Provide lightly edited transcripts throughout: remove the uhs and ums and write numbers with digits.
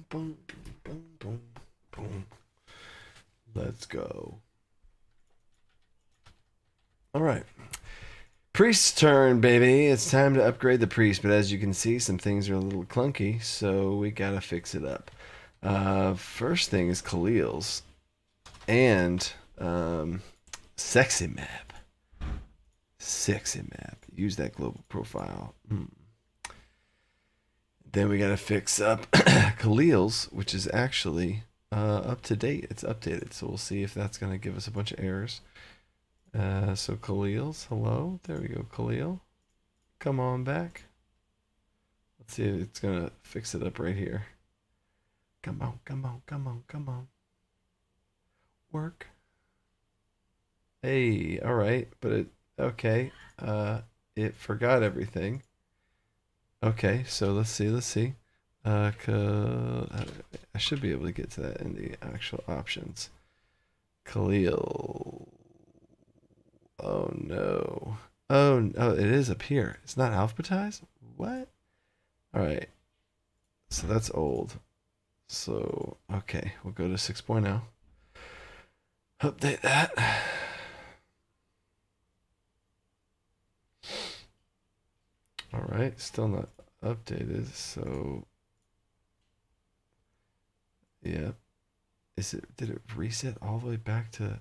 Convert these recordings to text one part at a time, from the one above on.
boom, boom, boom, boom, boom. Let's go. All right. Priest's turn, baby. It's time to upgrade the priest, but as you can see, some things are a little clunky, so we gotta fix it up. First thing is Khalil's and sexy map. Sexy map. Use that global profile. Then we gotta fix up Khalil's, which is actually up to date. It's updated, so we'll see if that's gonna give us a bunch of errors. So Khalil's, hello. There we go, Khalil. Come on back. Let's see if it's gonna fix it up right here. Come on, come on, come on, come on. Work. Hey, all right, but it okay. It forgot everything. Okay, so let's see. I should be able to get to that in the actual options. Khalil. Oh no. Oh, it is up here. It's not alphabetized? What? All right. So that's old. So, okay, we'll go to 6.0. Update that. All right, still not updated. So, yeah. Did it reset all the way back to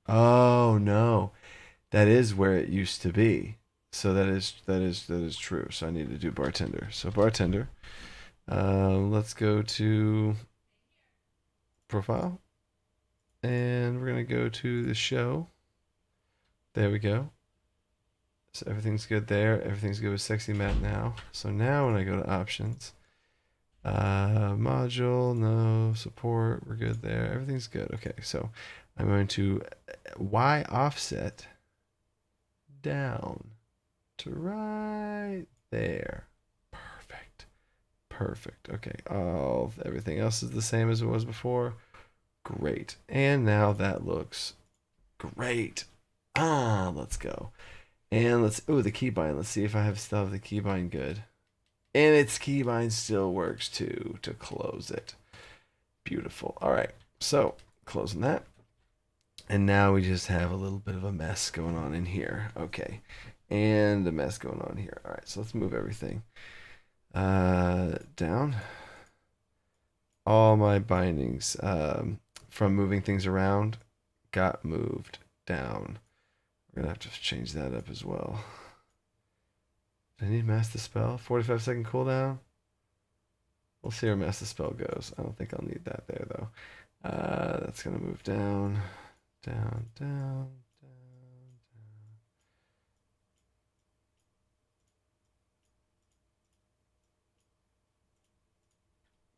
Oh no. That is where it used to be. So that is true. So I need to do bartender. So bartender. Let's go to profile. And we're gonna go to the show. There we go. So everything's good there. Everything's good with sexy Matt now. So now when I go to options, module, no support, we're good there. Everything's good. Okay, so I'm going to Y offset down to right there. Perfect. Perfect. Okay. Everything else is the same as it was before. Great. And now that looks great. Let's go. And the keybind. Let's see if I still have the keybind good. And its keybind still works too to close it. Beautiful. All right. So closing that. And now we just have a little bit of a mess going on in here. Okay. And a mess going on here. All right. So let's move everything down. All my bindings from moving things around got moved down. We're going to have to change that up as well. Do I need master spell? 45-second cooldown? We'll see where master spell goes. I don't think I'll need that there, though. That's going to move down, down, down, down, down.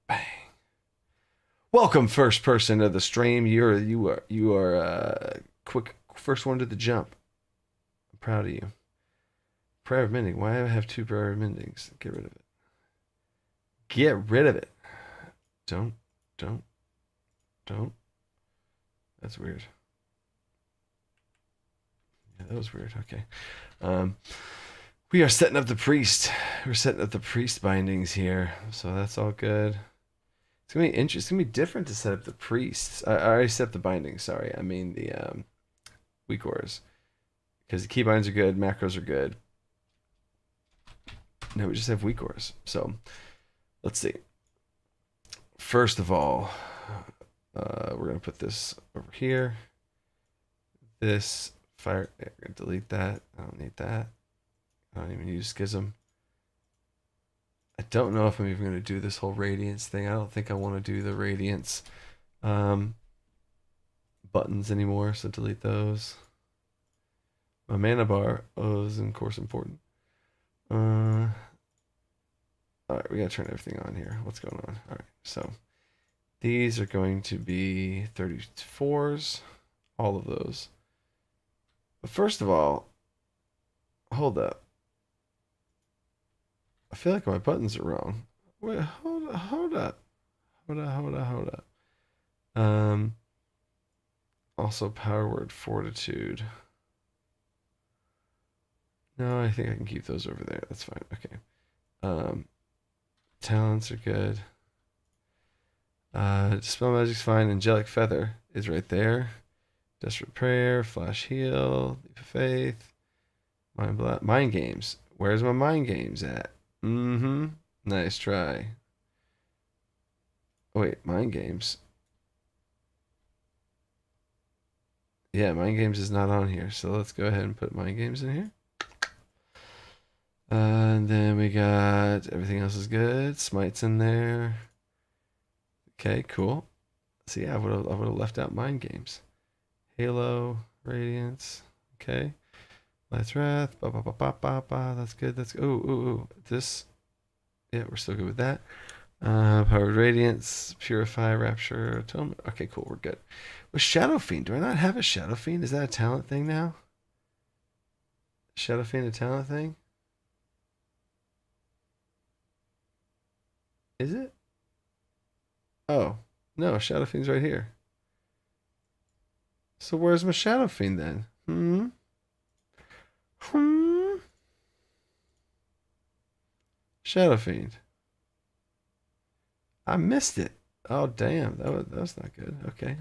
Bang. Welcome, first person to the stream. You are quick first one to the jump. I'm proud of you. Prayer of mending. Why do I have two prayer of mendings? Get rid of it. Get rid of it. Don't. That's weird. Yeah, that was weird. Okay. We are setting up the priest. We're setting up the priest bindings here. So that's all good. It's gonna be interesting. It's gonna be different to set up the priests. I already set up the bindings, sorry. I mean the weak auras. Because the keybinds are good, macros are good. No, we just have weak auras. So let's see. First of all, we're gonna put this over here. This fire. We're gonna delete that. I don't need that. I don't even use schism. I don't know if I'm even gonna do this whole radiance thing. I don't think I want to do the radiance buttons anymore. So delete those. My mana bar is of course important. All right, we gotta turn everything on here. What's going on? All right, so these are going to be 34s, all of those. But first of all, hold up. I feel like my buttons are wrong. Wait, hold up. Also power word fortitude. No, I think I can keep those over there. That's fine. Okay. Talents are good. Dispel Magic's fine. Angelic Feather is right there. Desperate Prayer, Flash Heal, Leap of Faith, Mind Games. Where's my Mind Games at? Mm-hmm. Nice try. Oh, wait, Mind Games. Yeah, Mind Games is not on here, so let's go ahead and put Mind Games in here. And then we got everything else is good. Smite's in there. Okay, cool. See, I would have left out Mind Games. Halo, Radiance. Okay. Light's Wrath. Ba ba ba ba ba ba. That's good. That's ooh. This. Yeah, we're still good with that. Powered Radiance, Purify, Rapture, Atonement. Okay, cool. We're good. With Shadow Fiend, do I not have a Shadow Fiend? Is that a talent thing now? Shadow Fiend a talent thing? Is it? Oh, no, Shadow Fiend's right here. So where's my Shadow Fiend then? Shadow Fiend. I missed it. Oh damn, that was not good. Okay.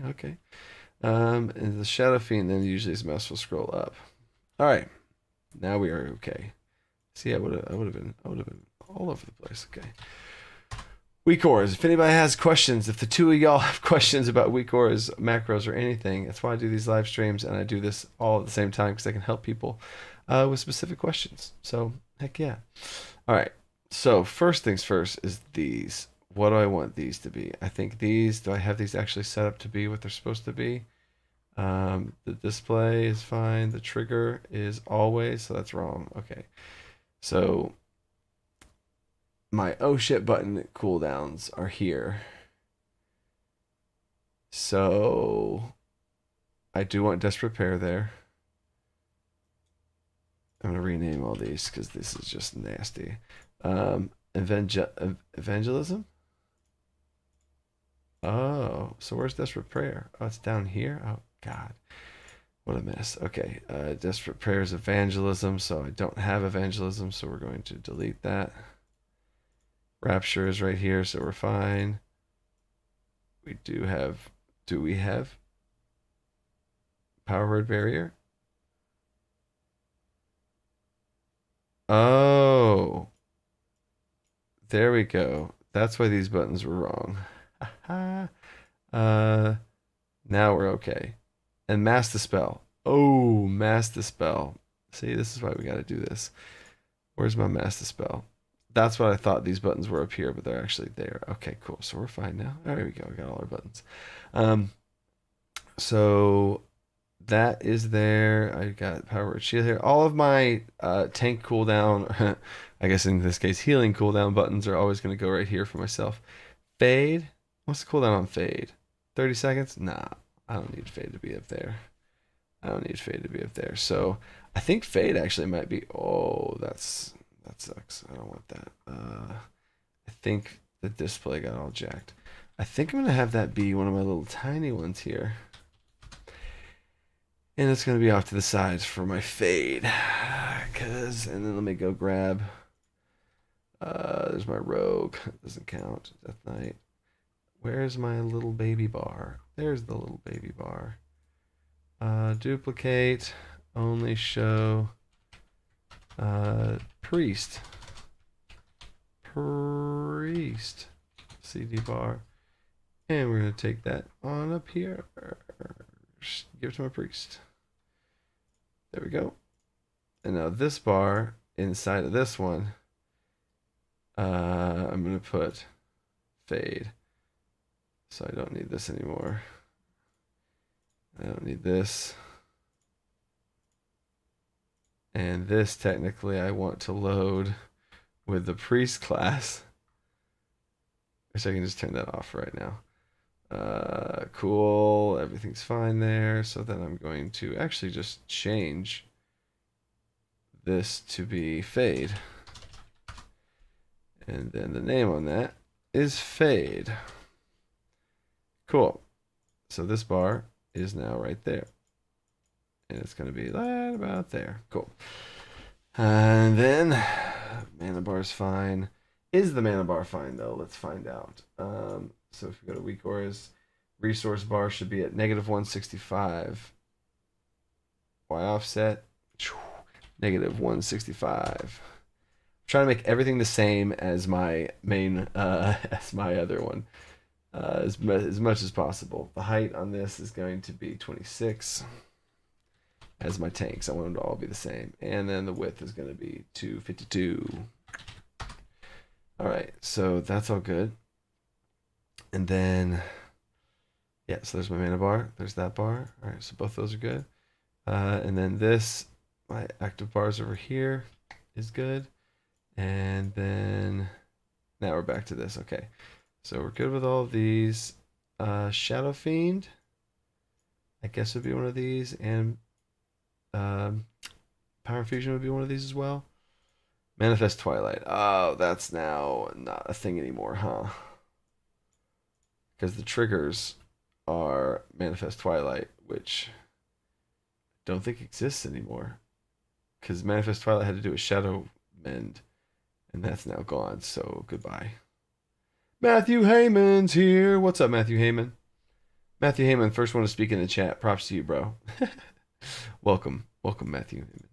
And the Shadow Fiend then usually his mouse will scroll up. All right, now we are okay. See, I would have been all over the place. Okay. Weak auras. If anybody has questions, if the two of y'all have questions about weak auras, macros, or anything, that's why I do these live streams and I do this all at the same time because I can help people with specific questions. So heck yeah. All right. So first things first is these. What do I want these to be? I think these, do I have these actually set up to be what they're supposed to be? The display is fine. The trigger is always, so that's wrong. Okay. So my oh shit button cooldowns are here. So I do want Desperate Repair there. I'm going to rename all these because this is just nasty. Evangelism? Oh, so where's Desperate Prayer? Oh, it's down here? Oh, God. What a mess. Okay, Desperate Prayer is Evangelism, so I don't have Evangelism, so we're going to delete that. Rapture is right here, so we're fine. Do we have Power Word Barrier? Oh, there we go. That's why these buttons were wrong. Now we're okay. And Mass Dispel. Oh, Mass Dispel. See, this is why we got to do this. Where's my Mass Dispel? That's what I thought these buttons were up here, but they're actually there. Okay, cool. So we're fine now. There we go. We got all our buttons. So that is there. I got Power Word Shield here. All of my tank cooldown, I guess in this case healing cooldown buttons are always going to go right here for myself. Fade. What's the cooldown on Fade? 30 seconds? Nah, I don't need Fade to be up there. So I think Fade actually might be. Oh, that sucks. I don't want that. I think the display got all jacked. I think I'm gonna have that be one of my little tiny ones here. And it's gonna be off to the sides for my Fade. And then let me go grab. There's my Rogue. Doesn't count. Death Knight. Where's my little baby bar? There's the little baby bar. Duplicate. Only show. Priest. CD bar. And we're going to take that on up here. Give it to my priest. There we go. And now this bar inside of this one, I'm going to put Fade. So I don't need this anymore. I don't need this. And this technically I want to load with the priest class. Which I can just turn that off right now. Cool, everything's fine there. So then I'm going to actually just change this to be Fade. And then the name on that is Fade. Cool. So this bar is now right there. And it's going to be right about there. Cool. And then mana bar is fine. Is the mana bar fine though? Let's find out. So if you go to weak auras, resource bar should be at -165. Y offset, -165. Trying to make everything the same as my main, as my other one, as much as possible. The height on this is going to be 26. As my tanks, I want them to all be the same, and then the width is going to be 252. All right, so that's all good. And then, yeah, so there's my mana bar. There's that bar. All right, so both those are good. And then this, my active bars over here is good. And then now we're back to this. Okay, so we're good with all of these. Shadow Fiend, I guess would be one of these, and Power Fusion would be one of these as well. Manifest Twilight. Oh, that's now not a thing anymore, huh? Because the triggers are Manifest Twilight, which I don't think exists anymore. Because Manifest Twilight had to do a Shadow Mend, and that's now gone, so goodbye. Matthew Heyman's here. What's up, Matthew Heyman? Matthew Heyman, first one to speak in the chat. Props to you, bro. Welcome, Matthew Heyman.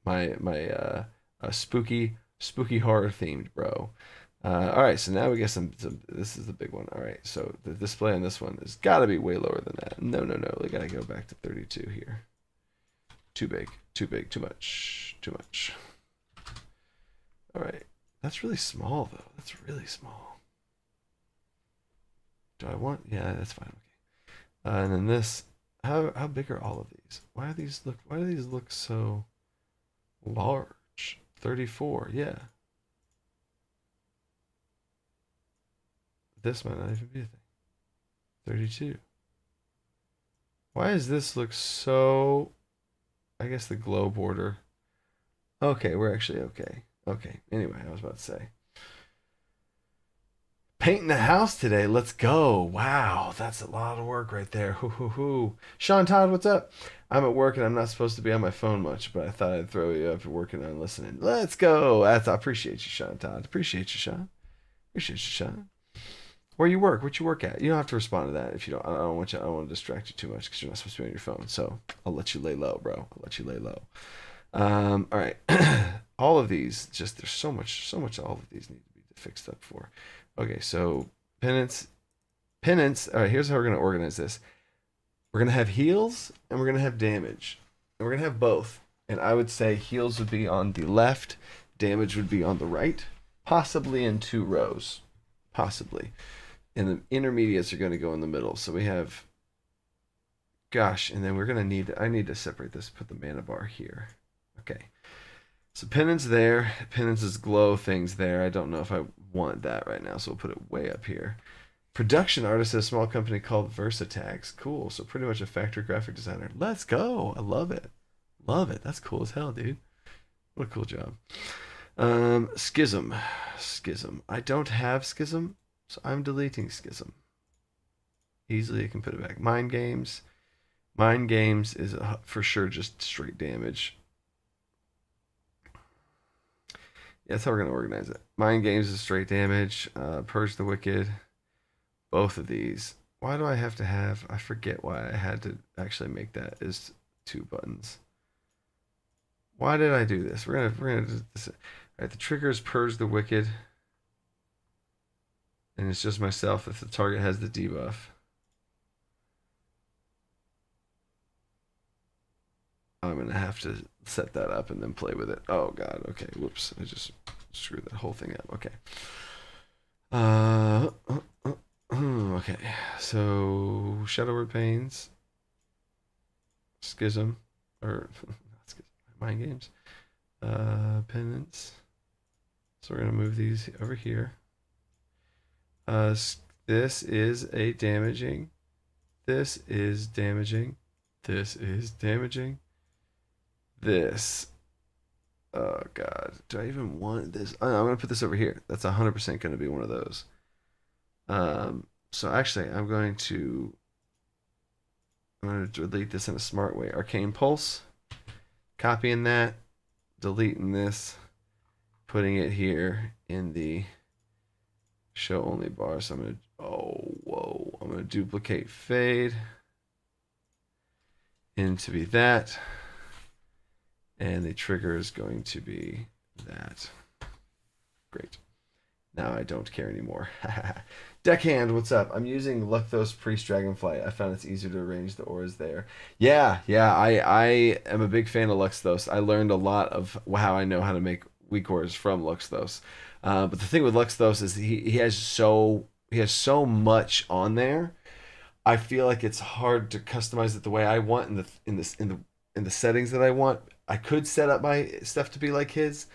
My spooky horror themed bro. All right, so now we get some. This is the big one. All right, so the display on this one has got to be way lower than that. No. We got to go back to 32 here. Too big, too much. All right, that's really small though. That's really small. Do I want? Yeah, that's fine. Okay. And then this. How big are all of these? Why do these look so large? 34, yeah. This might not even be a thing. 32. Why does this look so... I guess the glow border. Okay, we're actually okay. Okay, anyway, I was about to say. Painting the house today. Let's go. Wow, that's a lot of work right there. Hoo. Sean Todd, what's up? I'm at work and I'm not supposed to be on my phone much, but I thought I'd throw you up for working on listening. Let's go. I appreciate you, Sean Todd. Appreciate you, Sean. Where you work? What you work at? You don't have to respond to that if you don't. I don't want to distract you too much because you're not supposed to be on your phone. So I'll let you lay low, bro. I'll let you lay low. All right. All of these, just there's so much. All of these need to be fixed up for. Okay, so penance. All right, here's how we're gonna organize this. We're gonna have heals and we're gonna have damage, and we're gonna have both. And I would say heals would be on the left, damage would be on the right, possibly in 2 rows, possibly. And the intermediates are gonna go in the middle. So we have. Gosh, and then we're gonna need. I need to separate this. Put the mana bar here. Okay. So penance there, penance's glow things there. I don't know if I want that right now, so we'll put it way up here. Production artist at a small company called Versatags. Cool. So pretty much a factory graphic designer. Let's go. I love it. That's cool as hell, dude. What a cool job. Schism. I don't have Schism, so I'm deleting Schism. Easily I can put it back. Mind Games. Mind Games is for sure just straight damage. Yeah, that's how we're going to organize it. Mind Games is straight damage. Purge the Wicked. Both of these. Why do I have to have... I forget why I had to actually make that as 2 buttons. Why did I do this? We're gonna do this. All right, the trigger is Purge the Wicked. And it's just myself if the target has the debuff. I'm going to have to set that up and then play with it. Oh, God. Okay. Whoops. I just screwed that whole thing up. Okay. Okay. So, Shadow Word Pains. Schism. Or, not Schism. Mind Games. Penance. So, we're going to move these over here. This is a damaging. This is damaging. This is damaging. This. Oh, God. Do I even want this? Oh, no, I'm going to put this over here. That's 100% going to be one of those. So actually, I'm going to delete this in a smart way. Arcane Pulse. Copying that. Deleting this. Putting it here in the show only bar. So I'm going to... Oh, I'm going to duplicate fade into be that. And the trigger is going to be that. Great. Now I don't care anymore. Deckhand, what's up? I'm using Lucthos Priest Dragonflight. I found it's easier to arrange the auras there. Yeah, I am a big fan of Luxthos. I learned a lot of how I know how to make weak auras from Luxthos. But the thing with Luxthos is he has so much on there. I feel like it's hard to customize it the way I want in the settings that I want. I could set up my stuff to be like his,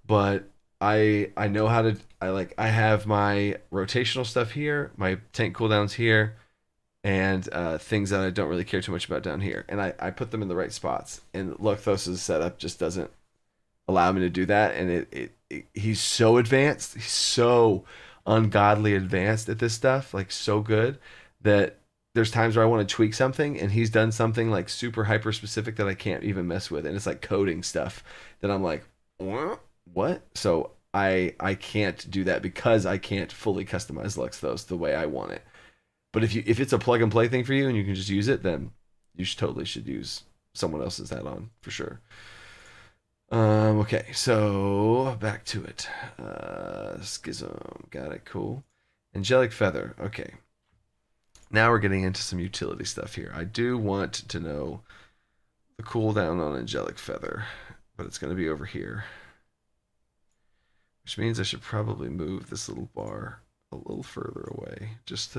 but I know how to. I have my rotational stuff here, my tank cooldowns here, and things that I don't really care too much about down here, and I put them in the right spots. And Luxthos' setup just doesn't allow me to do that, and he's so advanced, he's so ungodly advanced at this stuff, like so good that there's times where I want to tweak something, and he's done something like super hyper specific that I can't even mess with, and it's like coding stuff that I'm like, what? So I can't do that because I can't fully customize Luxthos the way I want it. But if it's a plug and play thing for you and you can just use it, then you totally should use someone else's add-on for sure. Okay, so back to it. Schism, got it, cool. Angelic Feather, okay. Now we're getting into some utility stuff here. I do want to know the cooldown on Angelic Feather, but it's going to be over here. Which means I should probably move this little bar a little further away, just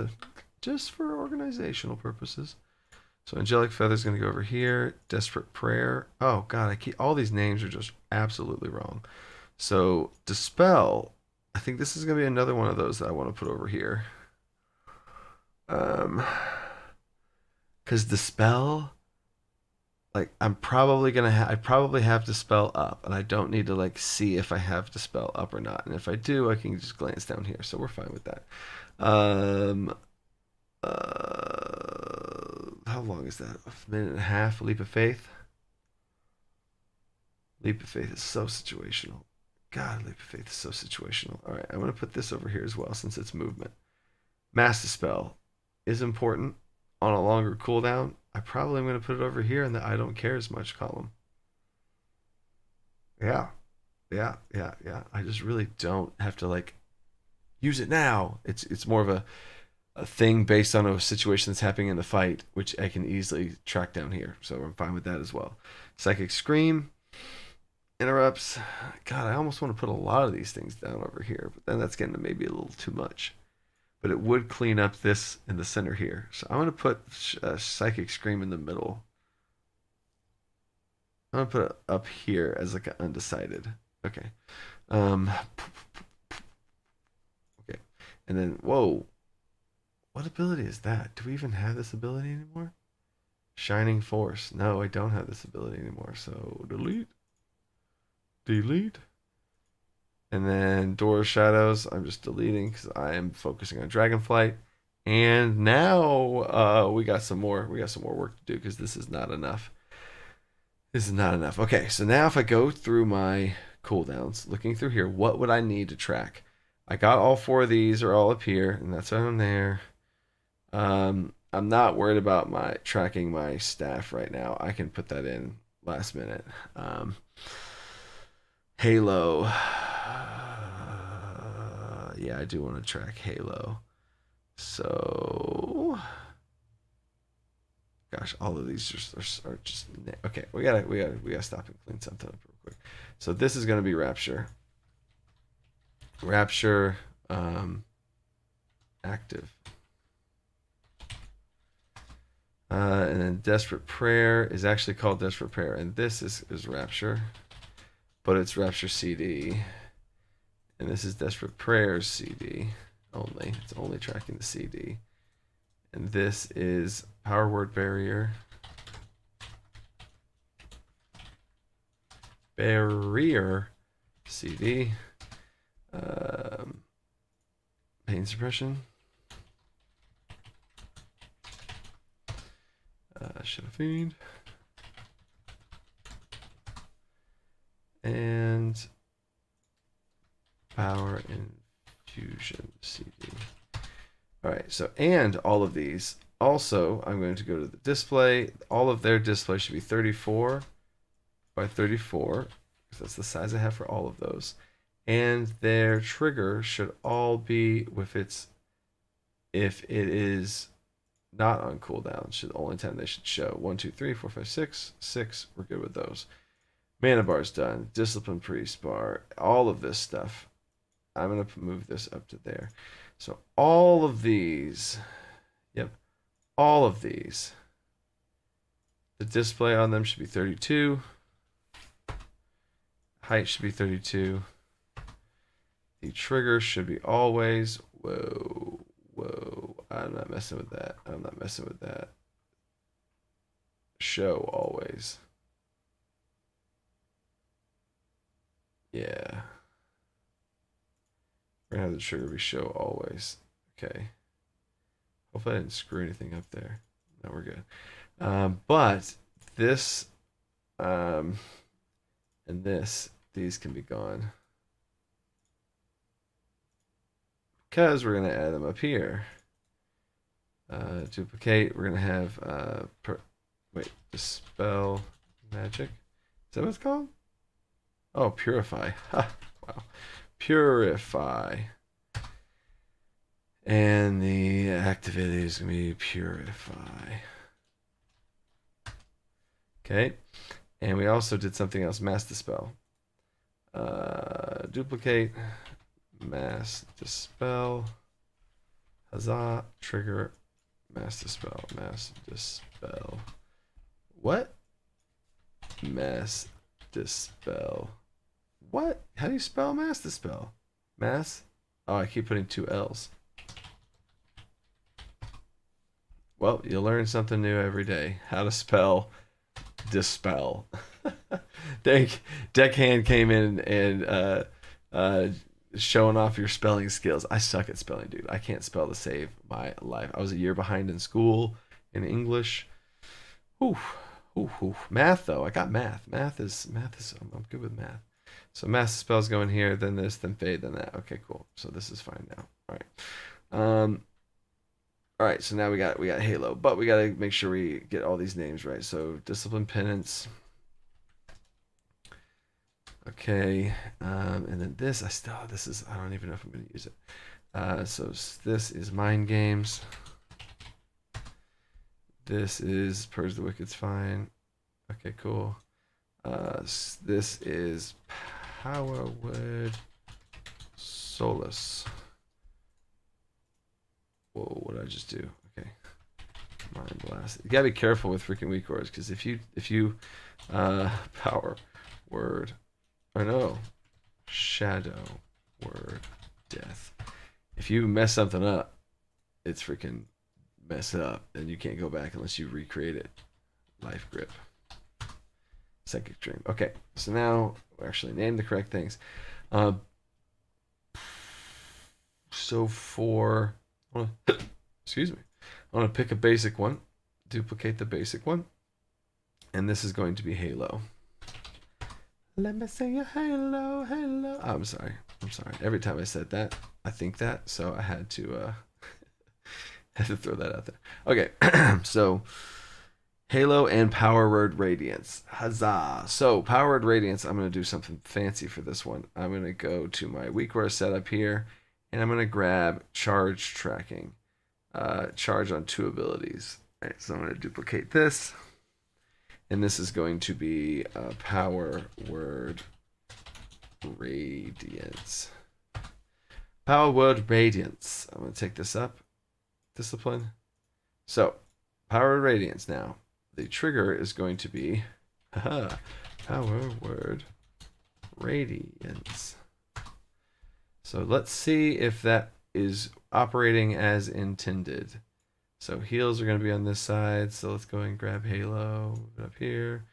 for organizational purposes. So Angelic Feather is going to go over here. Desperate Prayer. Oh God, all these names are just absolutely wrong. So Dispel. I think this is going to be another one of those that I want to put over here. Because Dispel, like I probably have Dispel up, and I don't need to like see if I have Dispel up or not. And if I do, I can just glance down here. So we're fine with that. How long is that? A minute and a half. Leap of Faith. Leap of Faith is so situational. God, Leap of Faith is so situational. All right, I'm going to put this over here as well since it's movement. Mass Dispel is important on a longer cooldown. I probably am going to put it over here in the I don't care as much column. Yeah. I just really don't have to like use it now. It's more of a thing based on a situation that's happening in the fight, which I can easily track down here. So I'm fine with that as well. Psychic Scream, interrupts. God, I almost want to put a lot of these things down over here, but then that's getting to maybe a little too much. But it would clean up this in the center here. So I'm going to put Psychic Scream in the middle. I'm going to put it up here as like an undecided. Okay. Okay. And then, whoa. What ability is that? Do we even have this ability anymore? Shining Force. No, I don't have this ability anymore. So delete. Delete. And then Door of Shadows, I'm just deleting because I am focusing on Dragonflight. And now we got some more work to do because this is not enough. This is not enough. Okay, so now if I go through my cooldowns, looking through here, what would I need to track? I got all 4 of these are all up here, and that's on there. I'm not worried about my tracking my staff right now. I can put that in last minute. Halo. Yeah, I do want to track Halo. So, gosh, all of these are just okay. We gotta stop and clean something up real quick. So this is gonna be Rapture. Rapture, active. And then Desperate Prayer is actually called Desperate Prayer, and this is Rapture, but it's Rapture CD. And this is Desperate Prayers CD only. It's only tracking the CD. And this is Power Word Barrier. Barrier CD. Pain Suppression. Shadow Fiend. And Power Infusion CD. All right, so and all of these. Also, I'm going to go to the display. All of their display should be 34 by 34, because that's the size I have for all of those. And their trigger should all be with its, if it is not on cooldown, should only time they should show 1, 2, 3, 4, 5, 6, 6. We're good with those. Mana bar's done. Discipline priest bar. All of this stuff. I'm gonna move this up to there. So all of these, yep, all of these. The display on them should be 32. Height should be 32. The trigger should be always, whoa, I'm not messing with that. I'm not messing with that. Show always. Yeah. We're gonna have the trigger be show always. Okay. Hopefully I didn't screw anything up there. No, we're good. But this and this, these can be gone. Because we're gonna add them up here. Duplicate, we're gonna have dispel magic. Is that what it's called? Oh, purify. Ha, wow. Purify. And the activity is going to be purify. Okay. And we also did something else, mass dispel. Duplicate, mass dispel. Huzzah, trigger, mass dispel, mass dispel. What? Mass dispel. What? How do you spell mass dispel? Mass? Oh, I keep putting 2 L's. Well, you learn something new every day. How to spell dispel. Deckhand came in and showing off your spelling skills. I suck at spelling, dude. I can't spell to save my life. I was a year behind in school in English. Math though, I got math. Math is I'm good with math. So mass spells go in here, then this, then fade, then that. Okay, cool. So this is fine now. All right. All right. So now we got Halo, but we got to make sure we get all these names right. So discipline penance. Okay. And then this, I don't even know if I'm going to use it. So this is mind games. This is Purge the Wicked's fine. Okay, cool. This is Power Word Solus. Whoa, what did I just do? Okay. Mind Blast. You gotta be careful with freaking weak words, because if you Power Word, or no, Shadow Word Death. If you mess something up, it's freaking mess it up, and you can't go back unless you recreate it. Life Grip. Psychic Dream. Okay, so now we actually named the correct things. So for, excuse me, I want to pick a basic one, duplicate the basic one, and this is going to be Halo. Let me sing a Halo, Halo. I'm sorry. Every time I said that, I think that, so I had to throw that out there. Okay, so Halo and Power Word Radiance. Huzzah. So Power Word Radiance, I'm going to do something fancy for this one. I'm going to go to my weakware setup here, and I'm going to grab charge tracking. Charge on 2 abilities. All right, so I'm going to duplicate this, and this is going to be Power Word Radiance. Power Word Radiance. I'm going to take this up. Discipline. So, Power Word Radiance now. The trigger is going to be Power Word Radiance. So let's see if that is operating as intended. So heals are going to be on this side. So let's go and grab Halo, move it up here.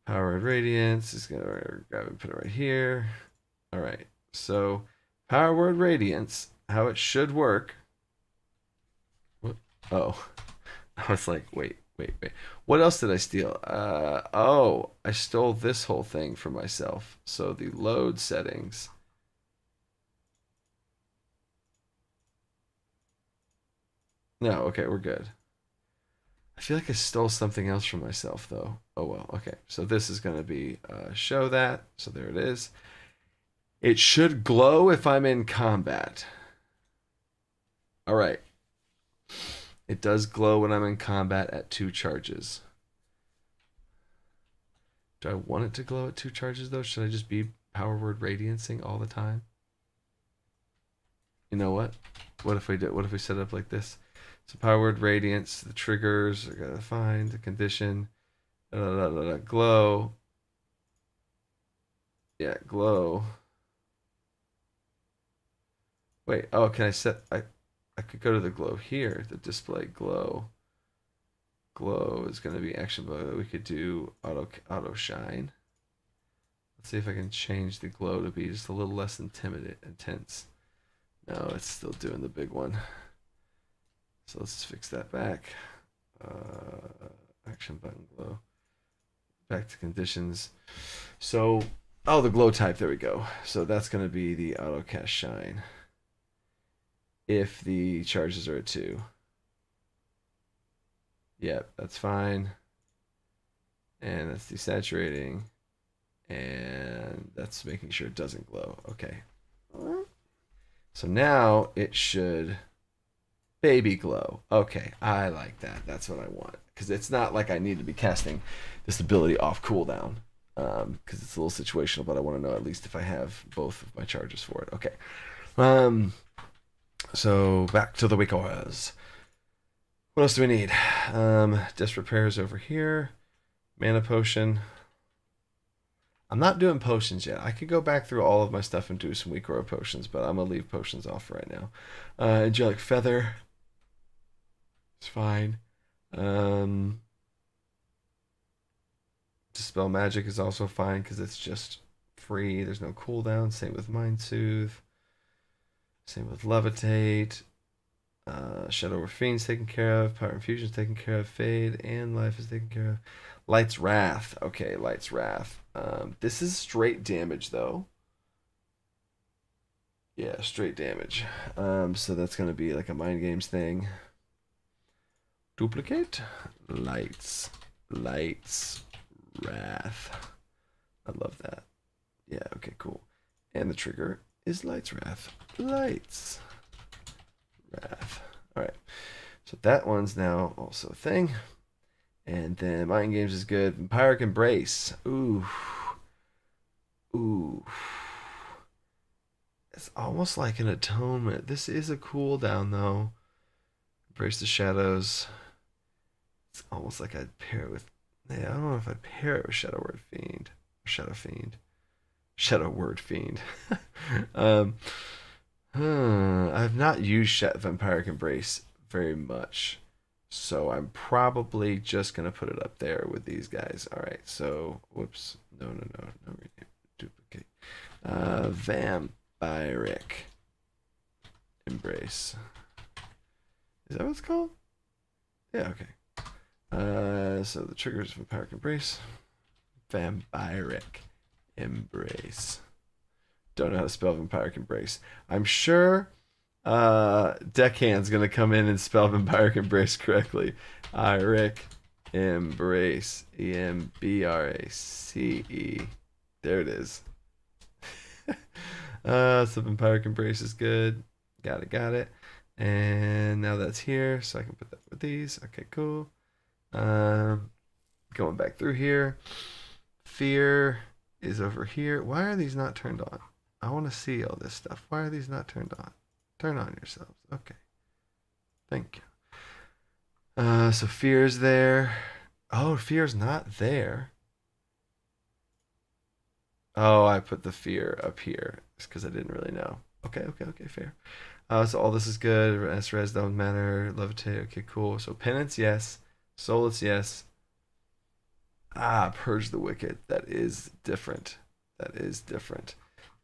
Power Word Radiance is going to grab and put it right here. All right. So Power Word Radiance, how it should work. Oh, I was like, wait. What else did I steal? Oh, I stole this whole thing for myself. So the load settings. No, okay, we're good. I feel like I stole something else from myself, though. Oh, well, okay. So this is going to be show that. So there it is. It should glow if I'm in combat. All right. It does glow when I'm in combat at 2 charges. Do I want it to glow at 2 charges, though? Should I just be power word radiancing all the time? You know what? What if we set it up like this? So power word radiance, the triggers are gonna find the condition. Glow. Yeah, glow. Wait, oh, can I set I could go to the glow here, the display glow. Glow is gonna be action, but we could do auto shine. Let's see if I can change the glow to be just a little less intense. No, it's still doing the big one. So let's fix that back. Action button glow. Back to conditions. So, oh, the glow type. There we go. So that's going to be the auto cast shine. If the charges are at 2. Yep, that's fine. And that's desaturating. And that's making sure it doesn't glow. Okay. So now it should baby glow. Okay, I like that. That's what I want. Because it's not like I need to be casting this ability off cooldown. Because it's a little situational, but I want to know at least if I have both of my charges for it. Okay. So back to the Wicors. What else do we need? Disc repairs over here. Mana potion. I'm not doing potions yet. I could go back through all of my stuff and do some Wicor potions, but I'm going to leave potions off right now. Angelic Feather. It's fine. Dispel Magic is also fine because it's just free. There's no cooldown. Same with Mind Soothe. Same with Levitate. Shadow over Fiend's taken care of. Power Infusion's taken care of. Fade and Life is taken care of. Light's Wrath. Okay, Light's Wrath. This is straight damage, though. Yeah, straight damage. So that's going to be like a Mind Games thing. Duplicate. Lights. Wrath. I love that. Yeah, okay, cool. And the trigger is Light's Wrath. Lights. Wrath. Alright. So that one's now also a thing. And then Mind Games is good. Vampiric Embrace. Ooh. It's almost like an atonement. This is a cooldown, though. Embrace the Shadows. It's almost like I'd pair it with... Yeah, I don't know if I'd pair it with Shadow Word Fiend. Or Shadow Fiend. Shadow Word Fiend. I've not used Vampiric Embrace very much. So I'm probably just going to put it up there with these guys. All right, so, whoops. No, duplicate. Vampiric Embrace. Is that what it's called? Yeah, okay. So the trigger is Vampiric Embrace. Vampiric Embrace. Don't know how to spell Vampiric Embrace. I'm sure Deckhand's going to come in and spell Vampiric Embrace correctly. Iric Embrace. Embrace. There it is. So Vampiric Embrace is good. Got it. And now that's here, so I can put that with these. Okay, cool. Going back through here. Fear is over here. Why are these not turned on? I want to see all this stuff. Why are these not turned on? Turn on yourselves. Okay. Thank you. So fear's there. Oh, fear's not there. Oh, I put the fear up here. It's because I didn't really know. Okay, fair. So all this is good. Res don't matter. Levitate, okay, cool. So penance, yes. Solace, yes. Purge the wicked. That is different.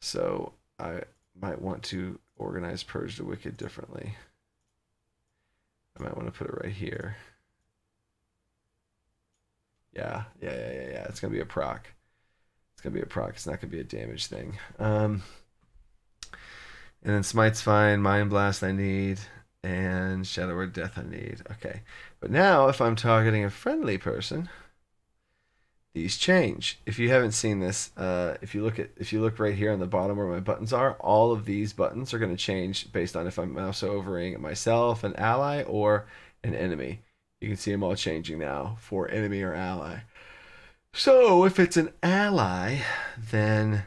So I might want to organize Purge the Wicked differently. I might want to put it right here. Yeah. It's going to be a proc. It's not going to be a damage thing. And then Smite's fine. Mind Blast I need. And Shadow Word Death I need. Okay. But now if I'm targeting a friendly person, these change. If you haven't seen this, if you look right here on the bottom where my buttons are, all of these buttons are going to change based on if I'm mouse overing myself, an ally, or an enemy. You can see them all changing now for enemy or ally. So if it's an ally, then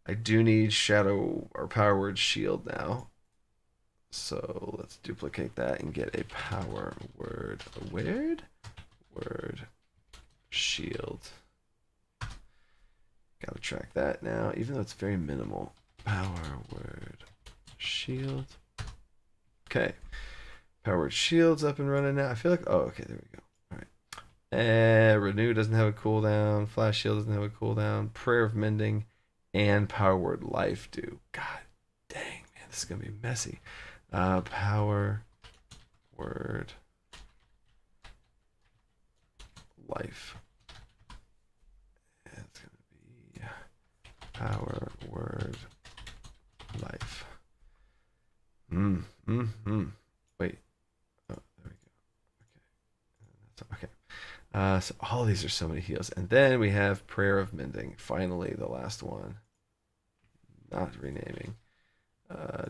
I do need Shadow or Power Word Shield now. So let's duplicate that and get a Power Word Shield. Gotta track that now, even though it's very minimal. Power Word Shield. Okay. Power Word Shield's up and running now. I feel like, oh, okay, there we go. All right. Renew doesn't have a cooldown. Flash Shield doesn't have a cooldown. Prayer of Mending and Power Word Life do. God dang, man, this is gonna be messy. Power Word Life. It's gonna be Power Word Life. Wait. Oh, there we go. Okay. Okay. So all these are so many heals. And then we have Prayer of Mending. Finally, the last one. Not renaming.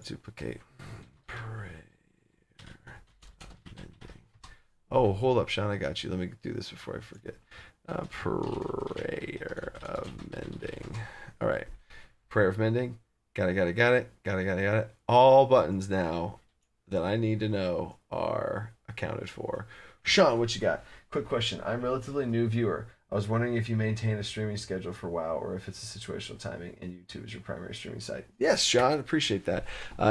Duplicate. Prayer of Mending. Oh, hold up, Sean. I got you. Let me do this before I forget. Prayer of Mending. All right. Prayer of Mending. Got it. All buttons now that I need to know are accounted for. Sean, what you got? Quick question. I'm a relatively new viewer. I was wondering if you maintain a streaming schedule for WoW or if it's a situational timing and YouTube is your primary streaming site. Yes, Sean, appreciate that.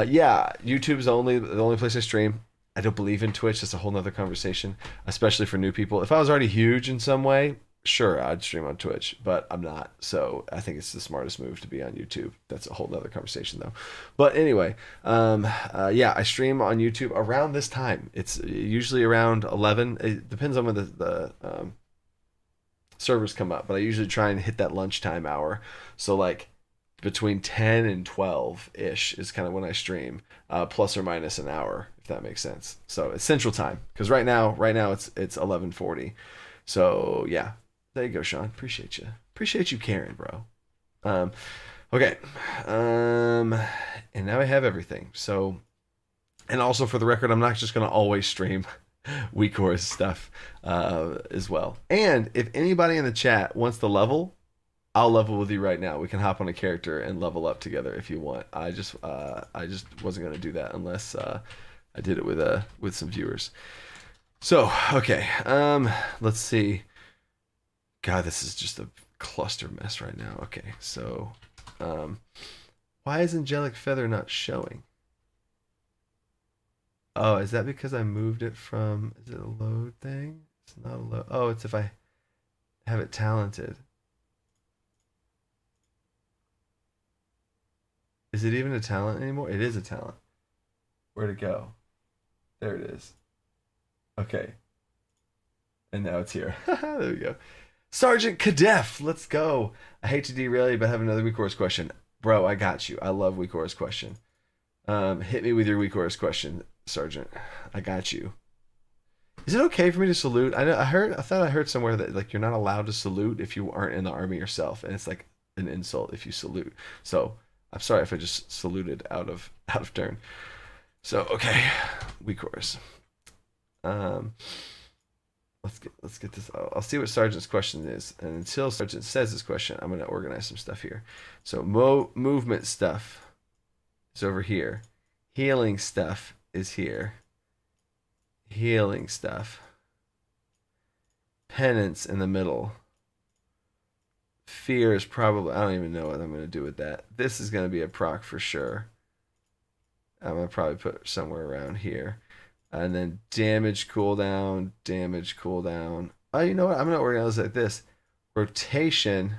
Yeah, YouTube is the only place I stream. I don't believe in Twitch. That's a whole nother conversation, especially for new people. If I was already huge in some way, sure, I'd stream on Twitch, but I'm not. So I think it's the smartest move to be on YouTube. That's a whole nother conversation though. But anyway, yeah, I stream on YouTube around this time. It's usually around 11. It depends on when the servers come up, but I usually try and hit that lunchtime hour. So like between 10 and 12-ish is kind of when I stream, plus or minus an hour, if that makes sense. So it's Central Time, because right now it's 11:40. So yeah, there you go, Sean. Appreciate you caring, bro. Okay. And now I have everything. So, and also for the record, I'm not just gonna always stream WeCore's stuff as well. And if anybody in the chat wants to level, I'll level with you right now. We can hop on a character and level up together if you want. I just wasn't gonna do that unless I did it with some viewers. So okay, let's see. God, this is just a cluster mess right now. Okay, so why is Angelic Feather not showing? Oh, is that because I moved it from, is it a load thing? It's not a load. Oh, it's if I have it talented. Is it even a talent anymore? It is a talent. Where'd it go? There it is. Okay. And now it's here. There we go. Sergeant Kadef, let's go. I hate to derail you, but I have another WeCore's question. Bro, I got you. I love WeCore's question. Hit me with your WeCore's question, Sergeant. I got you. Is it okay for me to salute? I thought I heard somewhere that like you're not allowed to salute if you aren't in the army yourself, and it's like an insult if you salute. So I'm sorry if I just saluted out of turn. So okay, WeCore's. Let's get this. I'll see what Sergeant's question is, and until Sergeant says his question, I'm gonna organize some stuff here. So movement stuff is over here. Healing stuff is here. Healing stuff. Penance in the middle. Fear is probably, I don't even know what I'm gonna do with that. This is gonna be a proc for sure. I'm gonna probably put somewhere around here. And then damage cooldown. Oh, you know what? I'm going to organize it like this. Rotation.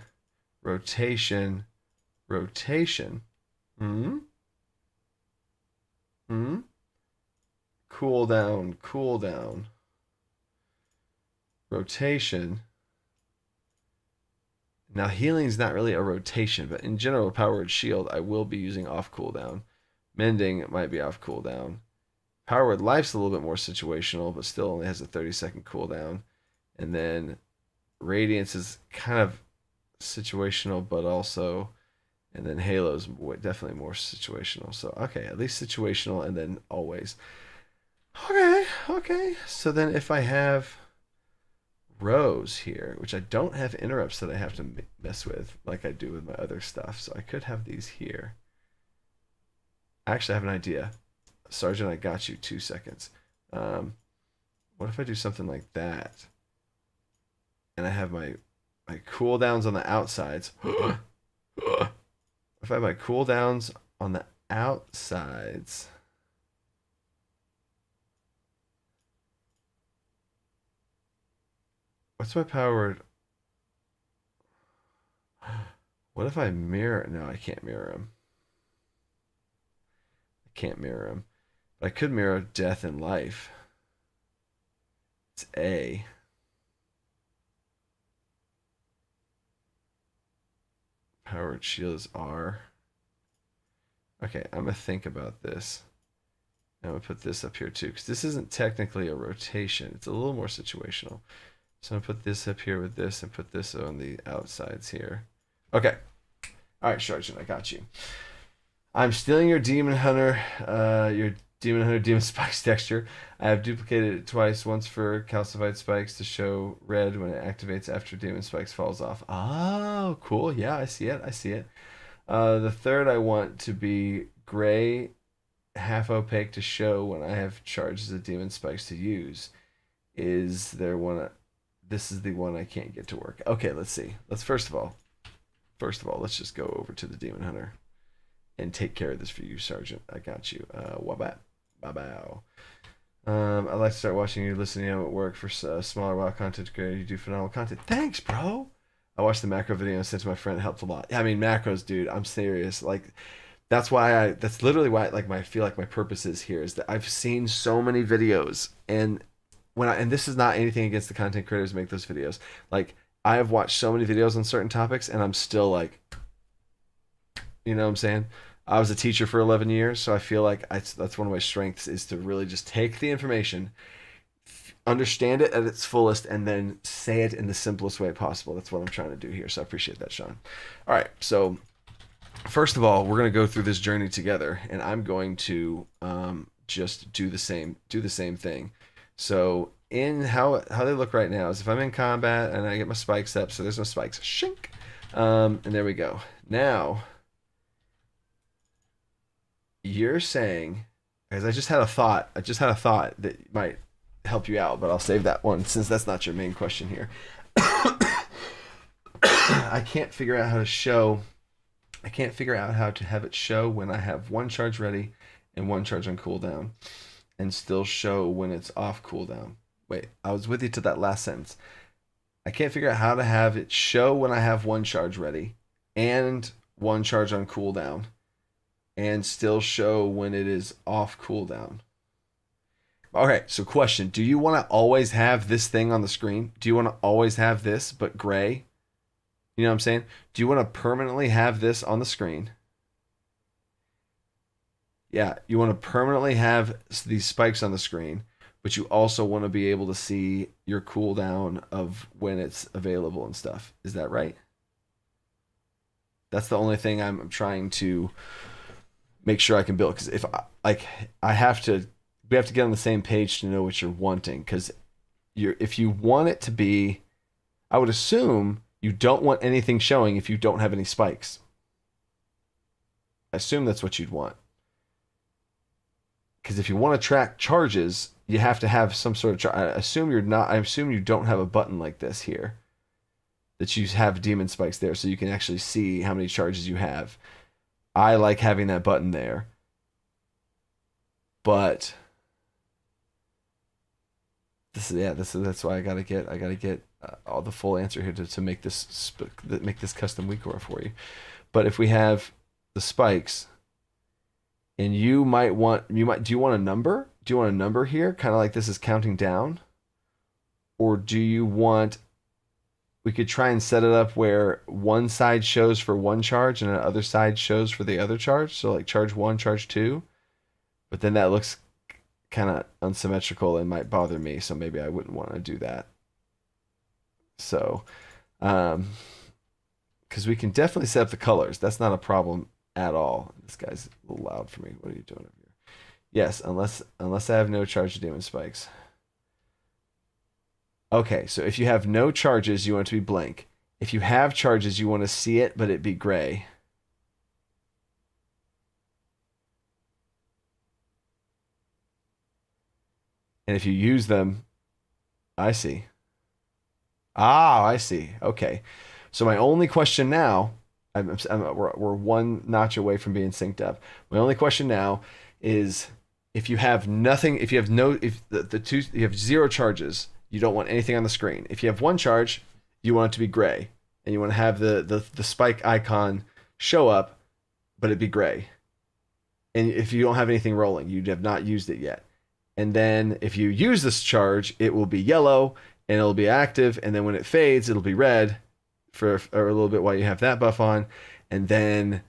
Cooldown. Rotation. Now, healing is not really a rotation, but in general, Powered Shield, I will be using off cooldown. Mending might be off cooldown. Power Word Life's a little bit more situational, but still only has a 30-second cooldown. And then Radiance is kind of situational, but also, and then Halo's definitely more situational. So, okay, at least situational and then always. Okay, okay. So then if I have rows here, which I don't have interrupts that I have to mess with like I do with my other stuff. So I could have these here. Actually, I have an idea. Sergeant, I got you. 2 seconds. What if I do something like that? And I have my cooldowns on the outsides. If I have my cooldowns on the outsides. What's my power word? What if I mirror? No, I can't mirror him. I can't mirror him. But I could mirror death and life. It's A. Powered shield is R. Okay, I'm going to think about this. I'm going to put this up here too, because this isn't technically a rotation. It's a little more situational. So I'm going to put this up here with this and put this on the outsides here. Okay. All right, Sergeant, I got you. I'm stealing your Demon Hunter Demon Spikes texture. I have duplicated it twice, once for calcified spikes to show red when it activates after Demon Spikes falls off. Oh, cool. Yeah, I see it. I see it. The third I want to be gray, half opaque to show when I have charges of Demon Spikes to use. Is there one? This is the one I can't get to work. Okay, let's see. First of all, let's just go over to the Demon Hunter and take care of this for you, Sergeant. I got you. Wabat. Bow. I'd like to start watching you, listening to you at work for smaller WoW content creator. You do phenomenal content. Thanks, bro. I watched the macro video and sent to my friend. It helped a lot. Yeah, I mean, macros, dude. I'm serious. Like, that's literally why, like, I feel like my purpose is here is that I've seen so many videos, and and this is not anything against the content creators who make those videos. Like, I have watched so many videos on certain topics, and I'm still like, you know what I'm saying? I was a teacher for 11 years, so I feel like that's one of my strengths is to really just take the information, understand it at its fullest, and then say it in the simplest way possible. That's what I'm trying to do here, so I appreciate that, Sean. All right, so first of all, we're going to go through this journey together, and I'm going to just do the same thing. So in how they look right now is if I'm in combat and I get my spikes up, so there's no spikes, shink, and there we go. Now you're saying, because I just had a thought that might help you out, but I'll save that one since that's not your main question here. I can't figure out how to have it show when I have one charge ready and one charge on cooldown, and still show when it's off cooldown. Wait, I was with you to that last sentence. I can't figure out how to have it show when I have one charge ready and one charge on cooldown, and still show when it is off cooldown. Okay, so question. Do you want to always have this thing on the screen? Do you want to always have this, but gray? You know what I'm saying? Do you want to permanently have this on the screen? Yeah, you want to permanently have these spikes on the screen, but you also want to be able to see your cooldown of when it's available and stuff. Is that right? That's the only thing I'm trying to make sure I can build, because if we have to get on the same page to know what you're wanting, because if you want it to be, I would assume you don't want anything showing if you don't have any spikes. I assume that's what you'd want, because if you want to track charges, you have to have some sort of I assume you don't have a button like this here that you have demon spikes there, so you can actually see how many charges you have. I like having that button there, but that's why I gotta get all the full answer here to make this custom WeakAura for you. But if we have the spikes, and do you want a number? Do you want a number here, kind of like this is counting down, or do you want? We could try and set it up where one side shows for one charge and the other side shows for the other charge. So like charge 1, charge 2. But then that looks kind of unsymmetrical and might bother me, so maybe I wouldn't want to do that. So, because we can definitely set up the colors. That's not a problem at all. This guy's a little loud for me. What are you doing over here? Yes, unless I have no charge of demon spikes. Okay, so if you have no charges, you want it to be blank. If you have charges, you want to see it, but it be gray. And if you use them, I see. Ah, I see. Okay. So my only question now, we're one notch away from being synced up. My only question now is if you have nothing, if you have no, if the two, you have 0 charges, you don't want anything on the screen. If you have 1 charge, you want it to be gray, and you want to have the spike icon show up, but it be gray. And if you don't have anything rolling, you have not used it yet. And then if you use this charge, it will be yellow and it'll be active. And then when it fades, it'll be red for a little bit while you have that buff on. And then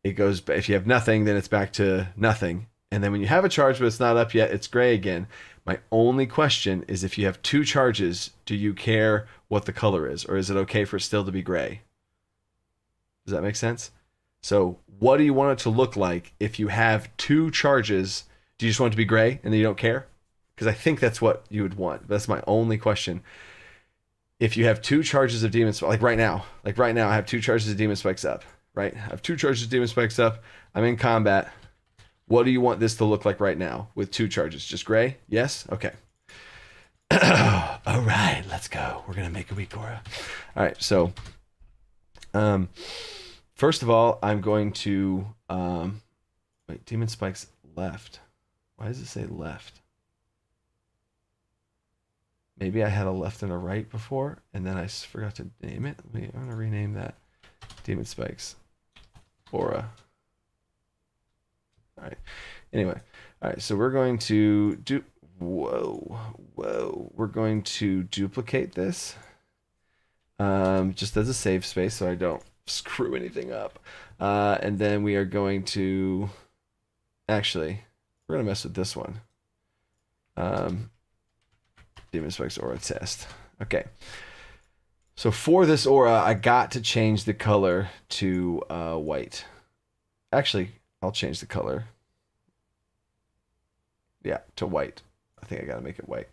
it goes, if you have nothing, then it's back to nothing. And then when you have a charge, but it's not up yet, it's gray again. My only question is if you have 2 charges, do you care what the color is? Or is it okay for it still to be gray? Does that make sense? So what do you want it to look like if you have 2 charges? Do you just want it to be gray and then you don't care? Because I think that's what you would want. That's my only question. If you have 2 charges of demon spikes, like right now I have 2 charges of demon spikes up, right? I have 2 charges of demon spikes up. I'm in combat. What do you want this to look like right now with 2 charges? Just gray? Yes? Okay. All right, let's go. We're going to make a weak aura. All right, so first of all, I'm going to wait, demon spikes left. Why does it say left? Maybe I had a left and a right before, and then I forgot to name it. I'm going to rename that demon spikes aura. All right. Anyway, all right. So we're going to do. Whoa. We're going to duplicate this, just as a save space, so I don't screw anything up. And then we are going to. Actually, we're gonna mess with this one. Demon Spikes Aura Test. Okay. So for this aura, I got to change the color to white. Actually, I'll change the color. Yeah, to white. I think I gotta make it white.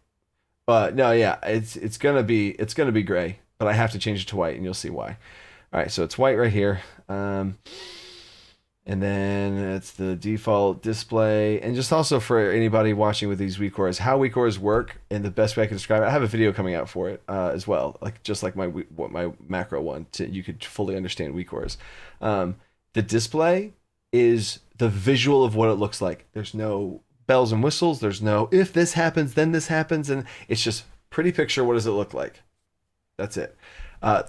But no, yeah, it's gonna be gray, but I have to change it to white, and you'll see why. All right, so it's white right here. And then it's the default display. And just also for anybody watching with these weak auras, how weak auras work, and the best way I can describe it, I have a video coming out for it as well, like just like my macro one, you could fully understand weak auras. The display is the visual of what it looks like. There's no bells and whistles. There's no if this happens, then this happens, and it's just pretty picture. What does it look like? That's it.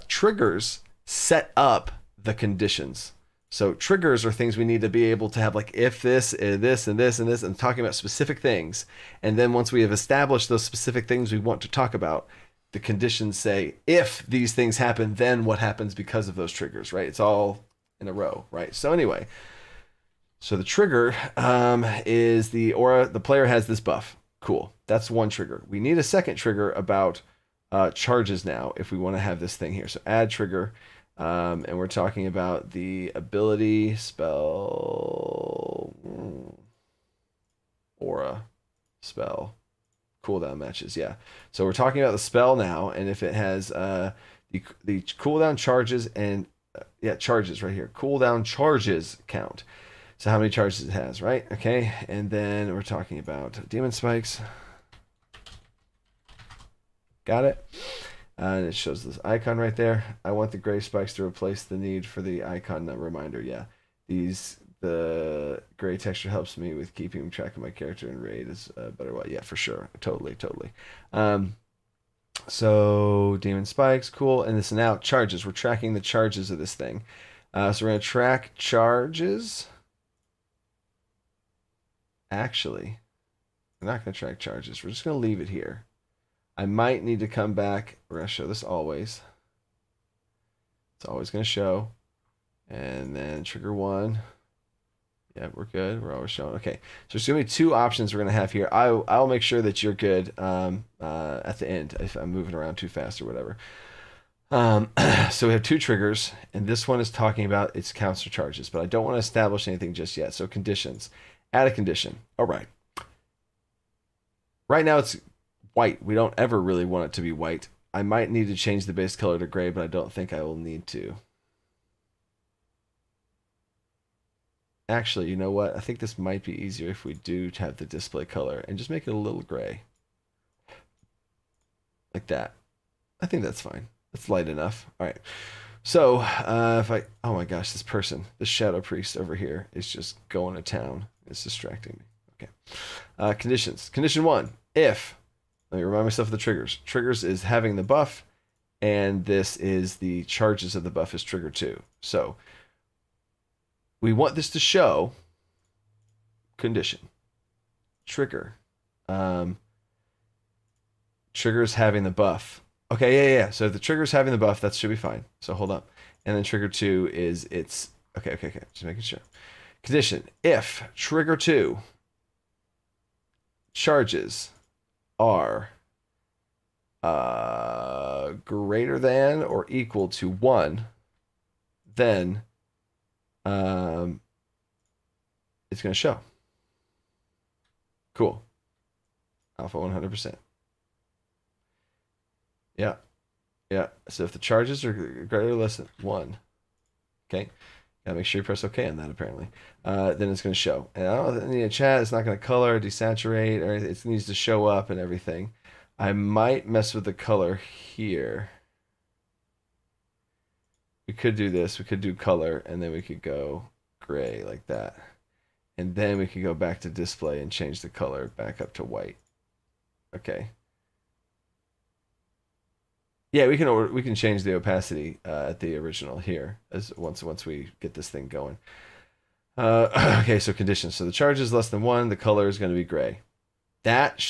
Triggers set up the conditions. So triggers are things we need to be able to have, like if this, and this, and this, and this, and talking about specific things. And then once we have established those specific things we want to talk about, the conditions say, if these things happen, then what happens because of those triggers, right? It's all in a row, right? So anyway, so the trigger is the aura. The player has this buff. Cool. That's one trigger. We need a second trigger about charges now if we want to have this thing here. So add trigger. And we're talking about the ability spell aura spell cooldown matches. Yeah. So we're talking about the spell now, and if it has the cooldown charges and charges right here. Cooldown charges count. So how many charges it has, right? Okay. And then we're talking about demon spikes. Got it. And it shows this icon right there. I want the gray spikes to replace the need for the icon reminder. Yeah, the gray texture helps me with keeping track of my character and raid is a better way. Yeah, for sure. Totally. So demon spikes, cool. And this now charges. We're tracking the charges of this thing. So we're going to track charges. Actually, we're not going to track charges. We're just going to leave it here. I might need to come back. We're going to show this always. It's always going to show. And then trigger 1. Yeah, we're good. We're always showing. Okay, so there's gonna be two options we're gonna have here. I'll make sure that you're good at the end if I'm moving around too fast or whatever. Um, so we have two triggers, and this one is talking about its counts or charges, but I don't want to establish anything just yet. So conditions. Add a condition. All right. Right now it's white. We don't ever really want it to be white. I might need to change the base color to gray, but I don't think I will need to. Actually, you know what? I think this might be easier if we do have the display color and just make it a little gray. Like that. I think that's fine. That's light enough. All right. So if I, oh my gosh, this person, the shadow priest over here is just going to town. It's distracting me. Okay. Conditions. Condition 1. If, let me remind myself of the triggers. Triggers is having the buff, and this is the charges of the buff is trigger 2. So we want this to show condition. Trigger. Triggers having the buff. Okay, yeah. So if the trigger's having the buff, that should be fine. So hold up. And then trigger 2 is it's okay. Just making sure. Condition. If trigger 2 charges are greater than or equal to 1, then it's going to show. Cool. Alpha 100%. Yeah. So if the charges are greater or less than 1, okay, gotta make sure you press OK on that apparently. Then it's going to show. And I don't need a chat. It's not going to color, desaturate, or anything. It needs to show up and everything. I might mess with the color here. We could do this. We could do color, and then we could go gray like that. And then we could go back to display and change the color back up to white. Okay. Yeah, we can change the opacity at the original here as once we get this thing going. Okay, so conditions. So the charge is less than 1. The color is going to be gray. That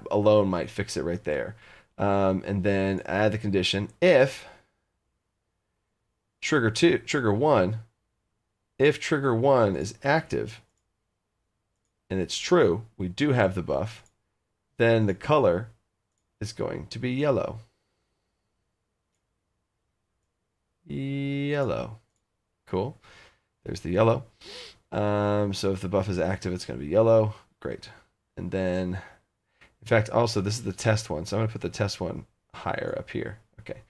alone might fix it right there. And then add the condition if trigger 1, if trigger 1 is active and it's true, we do have the buff, then the color is going to be yellow. Yellow. Cool. There's the yellow. So if the buff is active, it's going to be yellow. Great. And then, in fact, also, this is the test one. So I'm going to put the test one higher up here. Okay.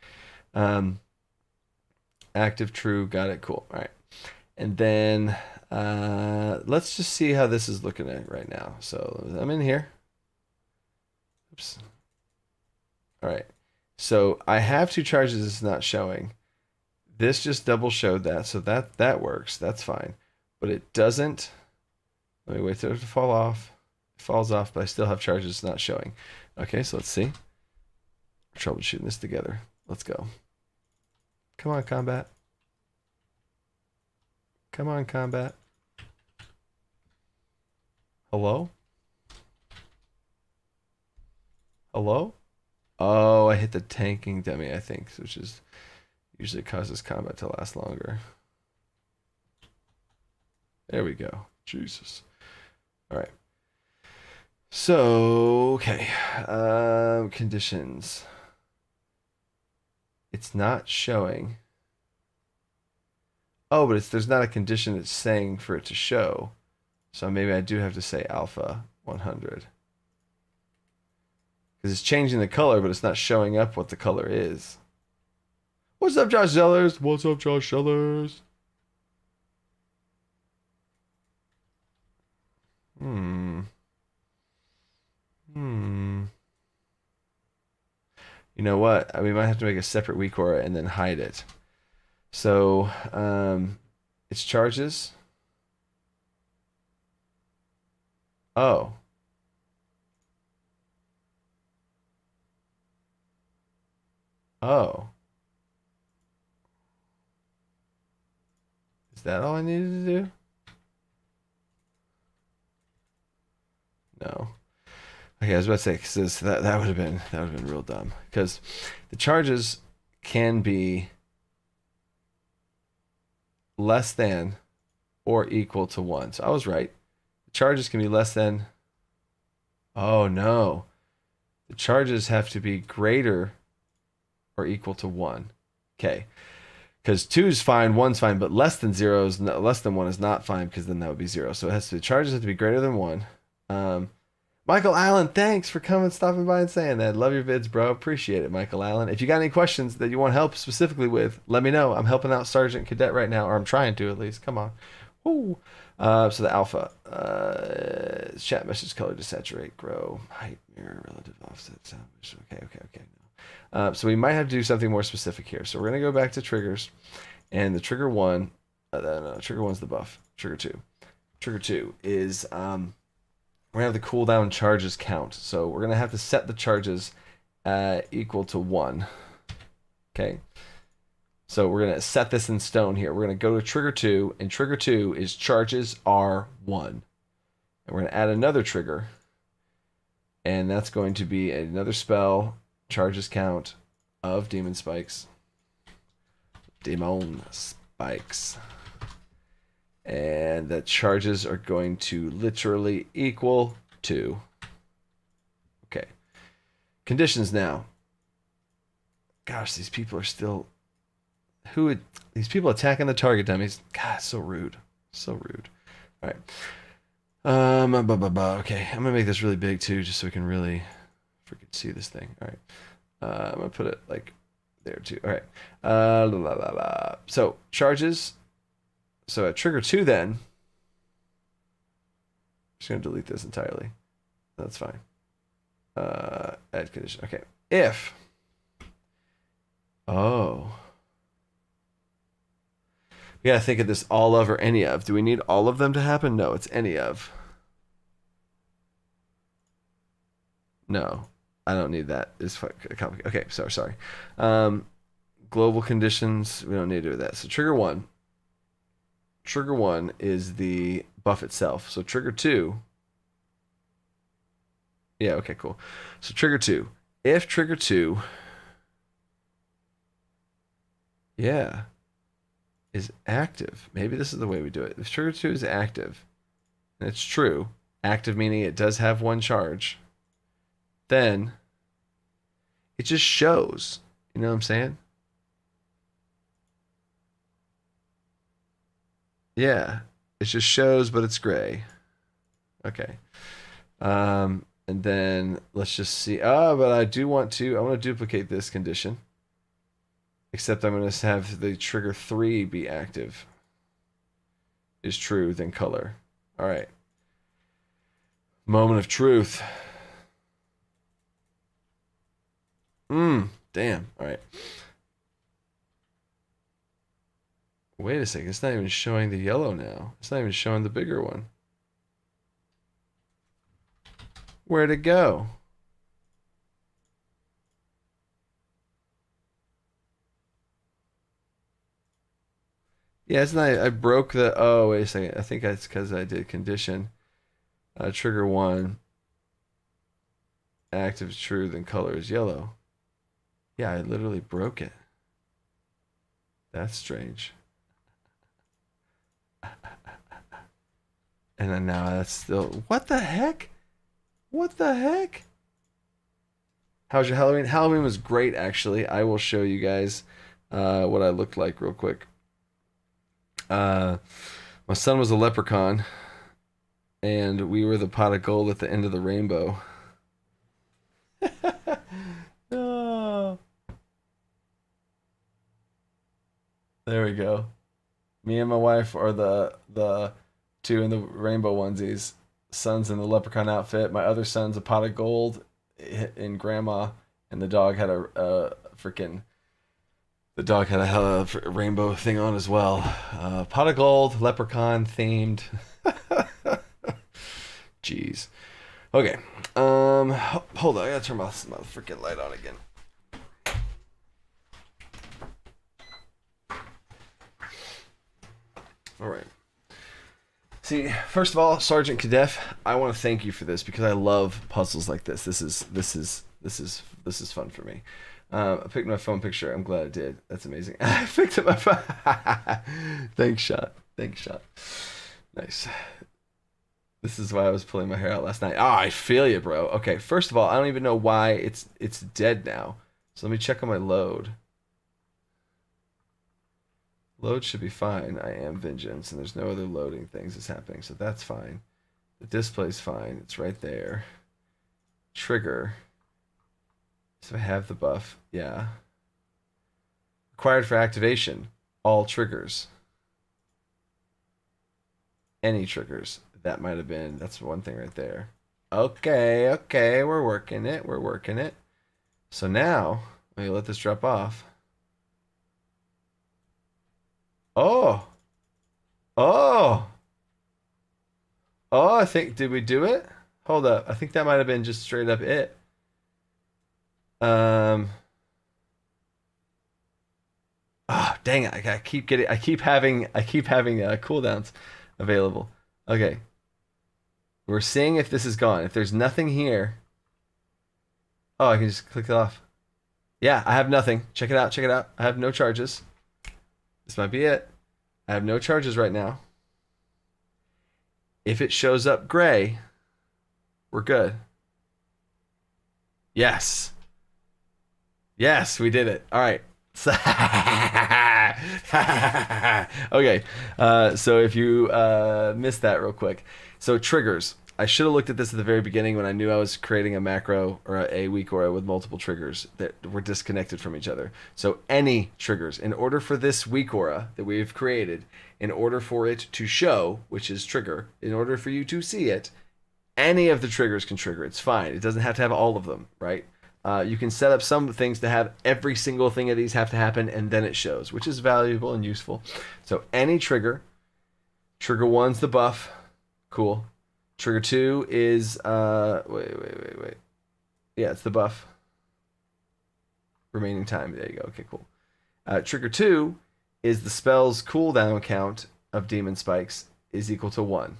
Active, true. Got it. Cool. All right. And then let's just see how this is looking at right now. So I'm in here. Oops. All right. So I have 2 charges it's not showing. This just double showed that, so that works. That's fine. But it doesn't. Let me wait for it to fall off. It falls off, but I still have charges not showing. Okay, so let's see. We're troubleshooting this together. Let's go. Come on, combat. Come on, combat. Hello? Hello? Oh, I hit the tanking dummy, I think, which is usually causes combat to last longer. There we go. Jesus. All right. So, okay. Conditions. It's not showing. Oh, but there's not a condition that's saying for it to show. So maybe I do have to say alpha 100. Because it's changing the color, but it's not showing up what the color is. What's up, Josh Sellers? What's up, Josh Sellers? You know what? We might have to make a separate weak aura and then hide it. So, it's charges. Oh. Oh. Is that all I needed to do? No. Okay, I was about to say, because that would have been real dumb. Because the charges can be less than or equal to 1. So I was right. The charges can be less than... Oh, no. The charges have to be greater or equal to 1. Okay. Because 2 is fine, 1's fine, but less than 0 is not, less than 1 is not fine, because then that would be 0. So it has to, the charges have to be greater than 1. Michael Allen, thanks for coming, stopping by and saying that. Love your vids, bro. Appreciate it, Michael Allen. If you got any questions that you want help specifically with, let me know. I'm helping out Sergeant Cadet right now, or I'm trying to at least. Come on. Woo. So the alpha. Chat message color to saturate, grow, height, mirror, relative offset, sound. Okay. So we might have to do something more specific here. So we're going to go back to triggers. And the trigger 1, no, trigger 1's the buff. Trigger 2. Trigger 2 is... we're going to have the cooldown charges count. So we're going to have to set the charges equal to 1. Okay. So we're going to set this in stone here. We're going to go to trigger 2, and trigger 2 is charges are 1. And we're going to add another trigger, and that's going to be another spell, charges count of demon spikes. Demon spikes. And the charges are going to literally equal 2. Okay. Conditions now. Gosh, these people are still... These people attacking the target dummies. God, so rude. So rude. All right. Okay, I'm going to make this really big too, just so we can really freaking see this thing. All right. I'm going to put it like there too. All right. So, charges... So at trigger 2 then, I'm just going to delete this entirely. That's fine. Add condition. Okay. If. Oh. We got to think of this all of or any of. Do we need all of them to happen? No, it's any of. No, I don't need that. It's complicated. Okay, sorry. Global conditions, we don't need to do that. So trigger 1. Trigger 1 is the buff itself. So trigger 2. Yeah, okay, cool. So trigger 2. If trigger 2, yeah, is active. Maybe this is the way we do it. If trigger 2 is active, and it's true, active meaning it does have 1 charge, then it just shows. You know what I'm saying? Yeah, it just shows, but it's gray. Okay. And then let's just see. Oh, but I want to duplicate this condition. Except I'm going to have the trigger 3 be active. Is true, then color. All right. Moment of truth. Damn. All right. Wait a second, it's not even showing the yellow now. It's not even showing the bigger one. Where'd it go? Yeah, it's not, I broke the, oh, wait a second. I think that's because I did condition. Trigger 1. Active is true, then color is yellow. Yeah, I literally broke it. That's strange. And then now that's still... What the heck? What the heck? How's your Halloween? Halloween was great, actually. I will show you guys what I looked like real quick. My son was a leprechaun, and we were the pot of gold at the end of the rainbow. Oh. There we go. Me and my wife are the two in the rainbow onesies. Son's in the leprechaun outfit. My other son's a pot of gold in grandma, and the dog had a freaking... The dog had a rainbow thing on as well. Pot of gold, leprechaun themed. Jeez. Okay. Hold on. I gotta turn my freaking light on again. All right. See, first of all, Sergeant Kadef, I want to thank you for this because I love puzzles like this. This is fun for me. I picked my phone picture. I'm glad I did. That's amazing. I picked up my phone. Thanks, Shot. Nice. This is why I was pulling my hair out last night. Ah, I feel you, bro. Okay, first of all, I don't even know why it's dead now. So let me check on my load. Load should be fine. I am Vengeance, and there's no other loading things that's happening, so that's fine. The display's fine. It's right there. Trigger. So I have the buff. Yeah. Required for activation. All triggers. Any triggers. That might have been, that's one thing right there. Okay, okay, we're working it. We're working it. So now, let me let this drop off. Oh. Oh. Oh, I think, did we do it? Hold up. I think that might have been just straight up it. Oh, dang it. I keep having cooldowns available. Okay. We're seeing if this is gone. If there's nothing here. Oh, I can just click it off. Yeah, I have nothing. Check it out. Check it out. I have no charges. This might be it. I have no charges right now. If it shows up gray, we're good. Yes. Yes, we did it. All right. Okay. So if you missed that real quick. So triggers. I should have looked at this at the very beginning when I knew I was creating a macro or a weak aura with multiple triggers that were disconnected from each other. So any triggers, in order for this weak aura that we've created, in order for it to show, which is trigger, in order for you to see it, any of the triggers can trigger. It's fine. It doesn't have to have all of them, right? You can set up some things to have every single thing of these have to happen, and then it shows, which is valuable and useful. So any trigger, trigger one's the buff, cool. Trigger 2 is, wait. Yeah, it's the buff. Remaining time, there you go, okay, cool. Trigger 2 is the spell's cooldown count of demon spikes is equal to 1.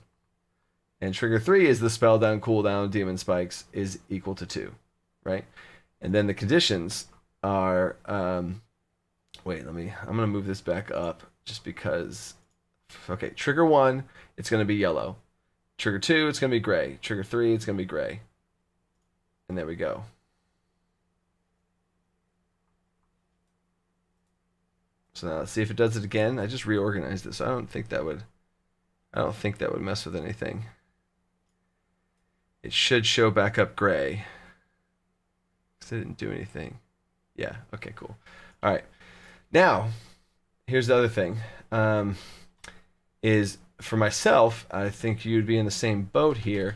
And trigger 3 is the spell down cooldown demon spikes is equal to 2, right? And then the conditions are, wait, I'm going to move this back up just because, okay, trigger 1, it's going to be yellow. Trigger 2, it's going to be gray. Trigger 3, it's going to be gray. And there we go. So now let's see if it does it again. I just reorganized it, so I don't think that would mess with anything. It should show back up gray. Because it didn't do anything. Yeah, okay, cool. All right. Now, here's the other thing. Is for myself, I think you'd be in the same boat here.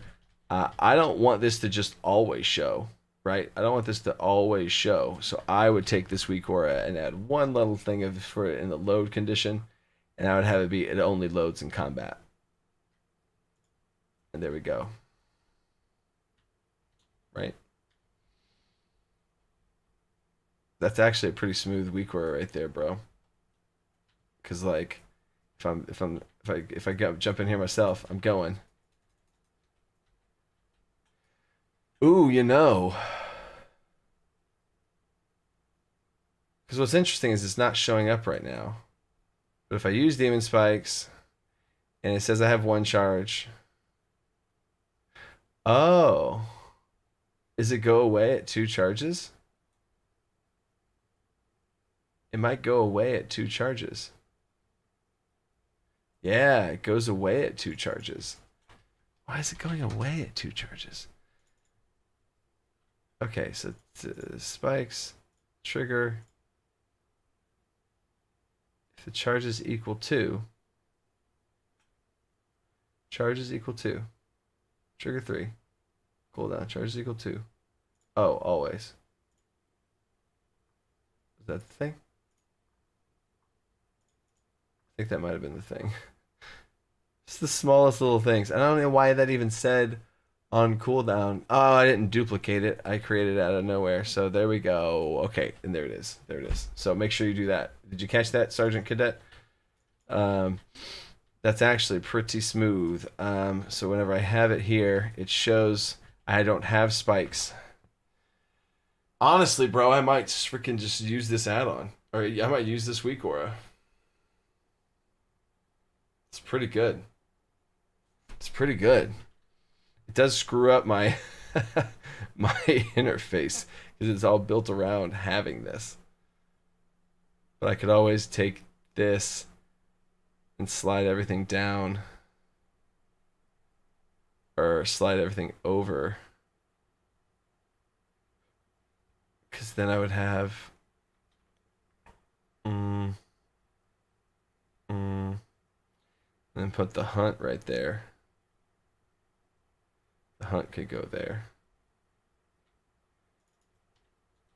I don't want this to just always show, right? I don't want this to always show. So I would take this weak aura and add one little thing for it in the load condition, and I would have it be it only loads in combat. And there we go. Right? That's actually a pretty smooth weak aura right there, bro. Cause like, if I jump in here myself, I'm going. Ooh, you know. Because what's interesting is it's not showing up right now. But if I use Demon Spikes, and it says I have 1 charge. Oh. Does it go away at 2 charges? It might go away at 2 charges. Yeah, it goes away at 2 charges. Why is it going away at 2 charges? Okay, so spikes, trigger. If the charge is equal to, charge is equal to, trigger 3, cooldown, charge is equal to. Oh, always. Is that the thing? I think that might have been the thing. It's the smallest little things. I don't know why that even said on cooldown. Oh, I didn't duplicate it. I created it out of nowhere. So there we go. Okay, and there it is. There it is. So make sure you do that. Did you catch that, Sergeant Cadet? That's actually pretty smooth. So whenever I have it here, it shows I don't have spikes. Honestly, bro, I might freaking just use this add-on. Or I might use this weak aura. It's pretty good. It's pretty good. It does screw up my my interface because it's all built around having this. But I could always take this and slide everything down or slide everything over, because then I would have and then put the hunt right there. The hunt could go there.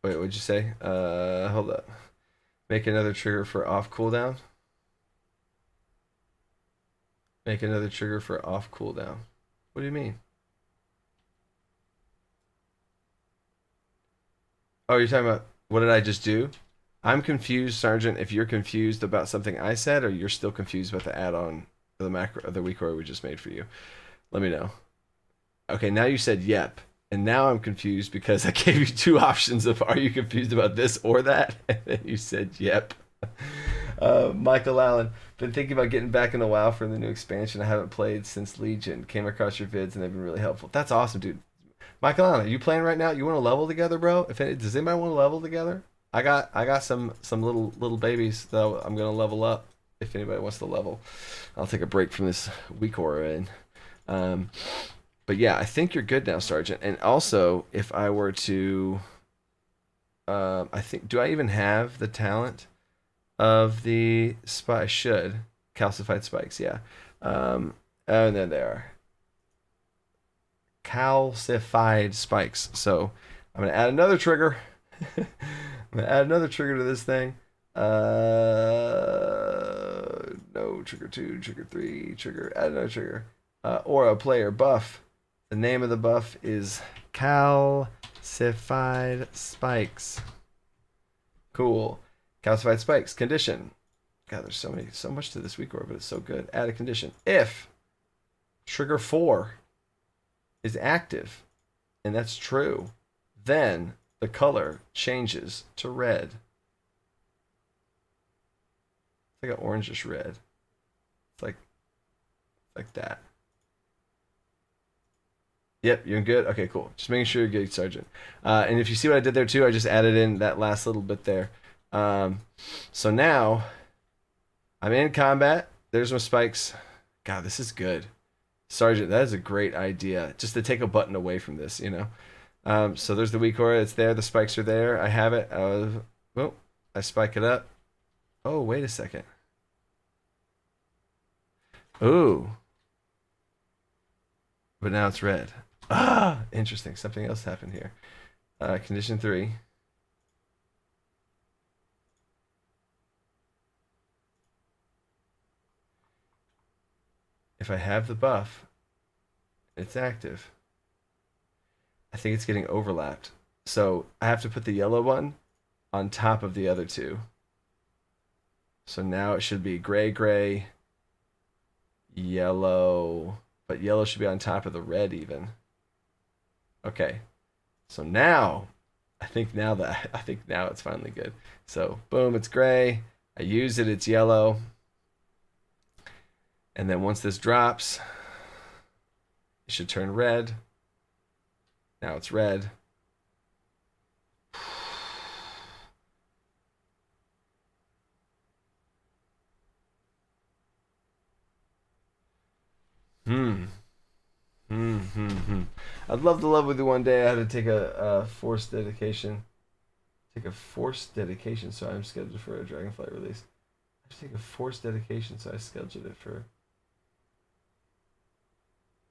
Wait, what'd you say? Hold up. Make another trigger for off cooldown. Make another trigger for off cooldown. What do you mean? Oh, you're talking about what did I just do? I'm confused, Sergeant, if you're confused about something I said or you're still confused about the add-on, the macro, the weak we just made for you. Let me know. Okay, now you said yep. And now I'm confused because I gave you two options of are you confused about this or that? And then you said yep. Michael Allen, been thinking about getting back into WoW for the new expansion. I haven't played since Legion. Came across your vids and they've been really helpful. That's awesome, dude. Michael Allen, are you playing right now? You want to level together, bro? Does anybody want to level together? I got some little babies that I'm gonna level up. If anybody wants to level, I'll take a break from this weak aura in. But yeah, I think you're good now, Sergeant. And also, if I were to, I think, do I even have the talent of the spy? I should. Calcified spikes, yeah. And then there are calcified spikes. So I'm gonna add another trigger. I'm gonna add another trigger to this thing. No, trigger 2, trigger 3, trigger, add another trigger. Aura player buff. The name of the buff is calcified spikes. Cool. Calcified spikes. Condition. God, there's so much to this weak aura, but it's so good. Add a condition. If trigger 4 is active, and that's true, then the color changes to red. It's like an orangish red. It's like that. Yep, you're good? Okay, cool. Just making sure you're good, Sergeant. And if you see what I did there too, I just added in that last little bit there. So now, I'm in combat. There's my spikes. God, this is good. Sergeant, that is a great idea. Just to take a button away from this, you know. So there's the weak aura. It's there. The spikes are there. I have it. Well, I spike it up. Oh, wait a second. Ooh. But now it's red. Ah, interesting. Something else happened here. Condition 3. If I have the buff, it's active. I think it's getting overlapped. So I have to put the yellow one on top of the other two. So now it should be gray, yellow, but yellow should be on top of the red even. Okay. So now, I think now it's finally good. So boom, it's gray. I use it, it's yellow. And then once this drops, it should turn red. Now it's red. I'd love to love with you one day. I had to take a forced dedication. So I'm scheduled for a Dragonflight release. I have to take a forced dedication, so I scheduled it for...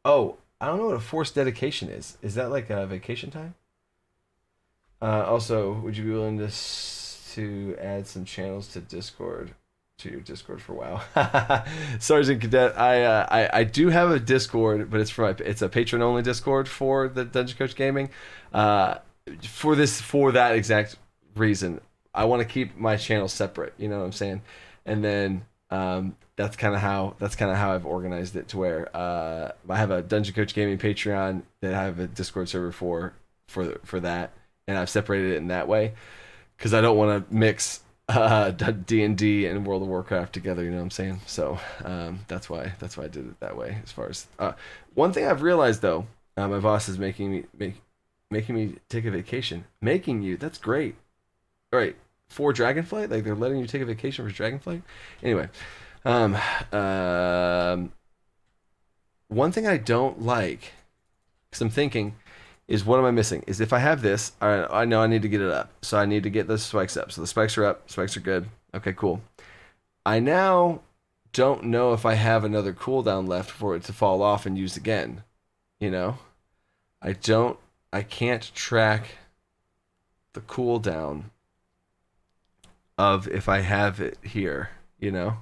Oh, I don't know what a forced dedication is. Is that like a vacation time? Also, would you be willing to add some channels to Discord, to your Discord for WoW? Sergeant Cadet, I do have a Discord, but it's a patron only Discord for the Dungeon Coach Gaming. For that exact reason, I want to keep my channel separate. You know what I'm saying? And then that's kind of how I've organized it to where I have a Dungeon Coach Gaming Patreon that I have a Discord server for that, and I've separated it in that way because I don't want to mix D&D and World of Warcraft together, you know what I'm saying? So that's why I did it that way. As far as one thing I've realized though, my boss is making me take a vacation. Making you, that's great. All right, for Dragonflight, like they're letting you take a vacation for Dragonflight. Anyway, um, um, one thing I don't like, because I'm thinking, is what am I missing? Is if I have this, I know I need to get it up. So I need to get the spikes up. So the spikes are up. Spikes are good. Okay, cool. I now don't know if I have another cooldown left for it to fall off and use again. You know? I can't track the cooldown of if I have it here, you know?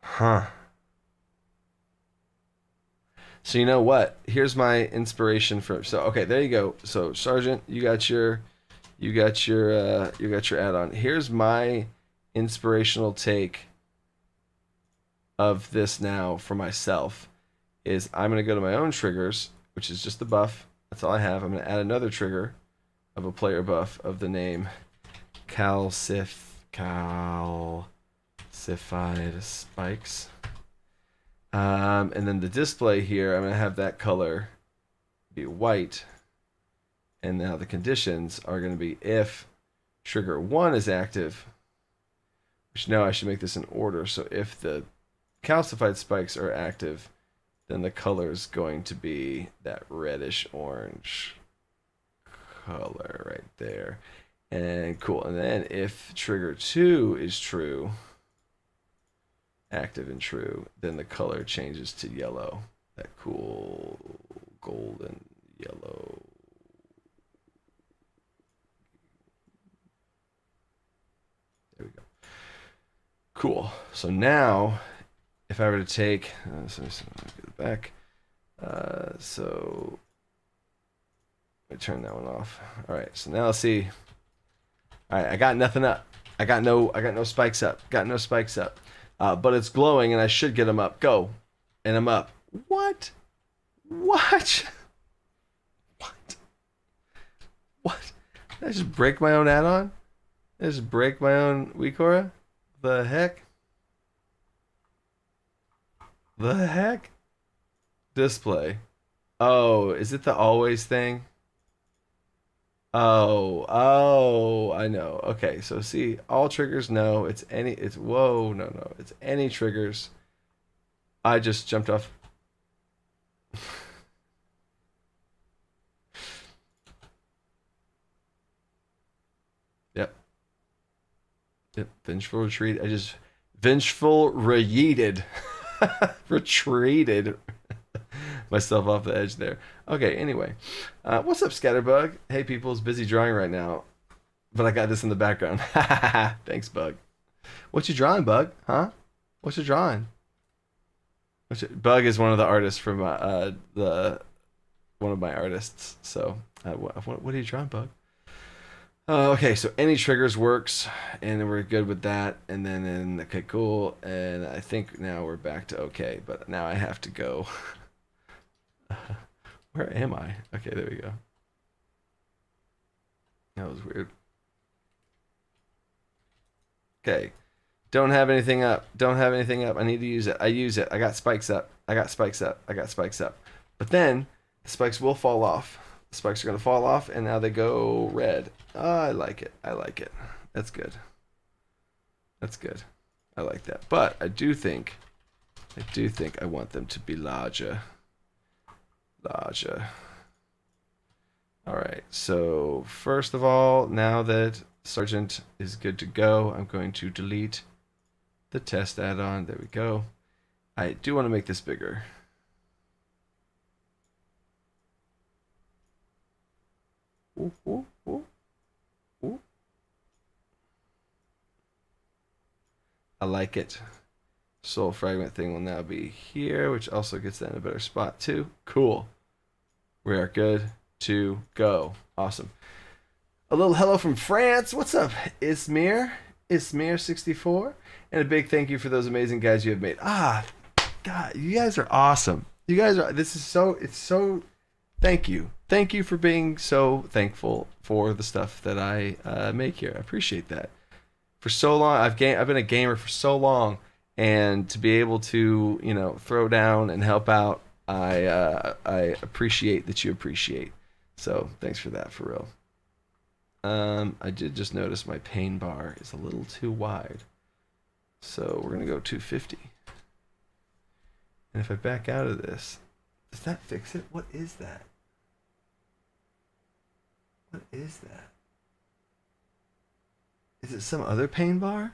Huh. So you know what? Here's my inspiration for so okay, there you go. So Sergeant, you got your add-on. Here's my inspirational take of this now for myself is I'm gonna go to my own triggers, which is just the buff. That's all I have. I'm gonna add another trigger of a player buff of the name calcified spikes. And then the display here, I'm going to have that color be white. And now the conditions are going to be if trigger 1 is active, which now I should make this in order. So if the calcified spikes are active, then the color is going to be that reddish orange color right there. And cool. And then if trigger 2 is true, active and true, then the color changes to yellow. That cool golden yellow. There we go. Cool. So now, if I were to take, so get it back. So let me turn that one off. All right. So now let's see. All right. I got nothing up. I got no spikes up. Got no spikes up. But it's glowing, and I should get them up. Go. And I'm up. What? What? What? What? Did I just break my own add-on? Did I just break my own WeCora? The heck? The heck? Display. Oh, is it the always thing? Oh, I know. Okay, so see, all triggers, no. Whoa, no. It's any triggers. I just jumped off. Yep. Vengeful retreat. Vengeful retreated. Retreated myself off the edge there. Okay, anyway. What's up, Scatterbug? Hey, people, it's busy drawing right now, but I got this in the background. Thanks, Bug. What you drawing, Bug? Huh? What you drawing? Bug is one of the artists from one of my artists. So, what are you drawing, Bug? Okay, so any triggers works, and we're good with that. And then, okay, cool. And I think now we're back to okay, but now I have to go. Where am I? Okay, there we go. That was weird. Okay. Don't have anything up. I need to use it. I use it. I got spikes up. But then the spikes will fall off. The spikes are going to fall off, and now they go red. Oh, I like it. That's good. I like that. But I do think I want them to be larger. All right, so first of all, now that Sergeant is good to go, I'm going to delete the test add-on. There we go. I do want to make this bigger. Ooh, ooh, ooh, ooh. I like it. Soul fragment thing will now be here, which also gets that in a better spot too. Cool. We are good to go. Awesome. A little hello from France. What's up, Ismir64? And a big thank you for those amazing guys you have made. God, you guys are awesome. It's so, thank you. thank you for being so thankful for the stuff that I make here. I appreciate that. For so long, I've been a gamer for so long, and to be able to throw down and help out, I appreciate that you appreciate. So thanks for that, for real. I did just notice my pain bar is a little too wide, so we're gonna go 250. And if I back out of this, does that fix it? What is that? What is that? Is it some other pain bar?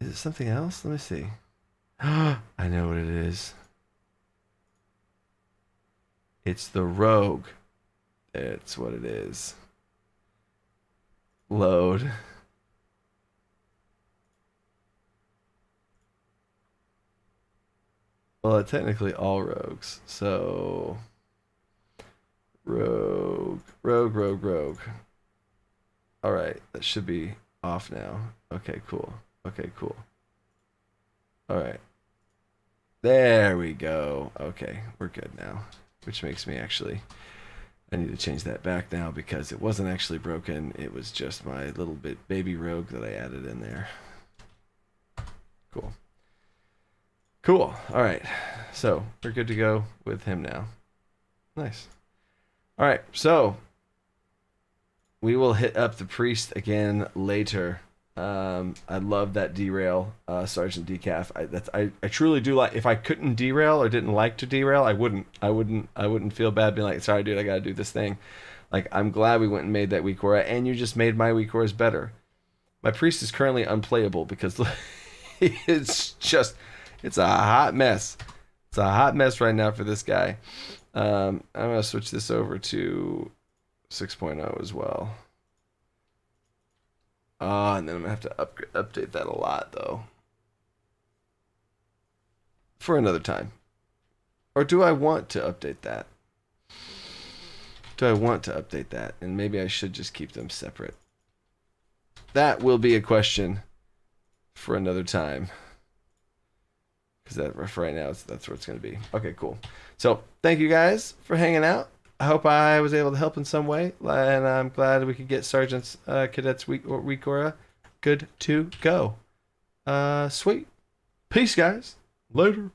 Is it something else? Let me see. I know what it is. It's the Rogue. It's what it is. Load. Well, technically all rogues. So rogue. All right, that should be off now. Okay, cool. Okay, cool. All right. There we go. Okay, we're good now. Which makes me actually, I need to change that back now because it wasn't actually broken. It was just my little bit baby rogue that I added in there. Cool. Cool. All right. So we're good to go with him now. Nice. All right. So we will hit up the priest again later. I love that derail, Sergeant Decaf. I truly do like. If I couldn't derail or didn't like to derail, I wouldn't feel bad being like, sorry, dude, I gotta do this thing. Like, I'm glad we went and made that weak aura, and you just made my weak auras better. My priest is currently unplayable because it's a hot mess. It's a hot mess right now for this guy. I'm gonna switch this over to 6.0 as well. And then I'm gonna have to update that a lot though. For another time. Or do I want to update that? Do I want to update that? And maybe I should just keep them separate. That will be a question for another time. Because that for right now, that's where it's going to be. Okay, cool. So thank you guys for hanging out. I hope I was able to help in some way, and I'm glad we could get Sergeant's Cadet's weak aura good to go. Sweet. Peace, guys. Later.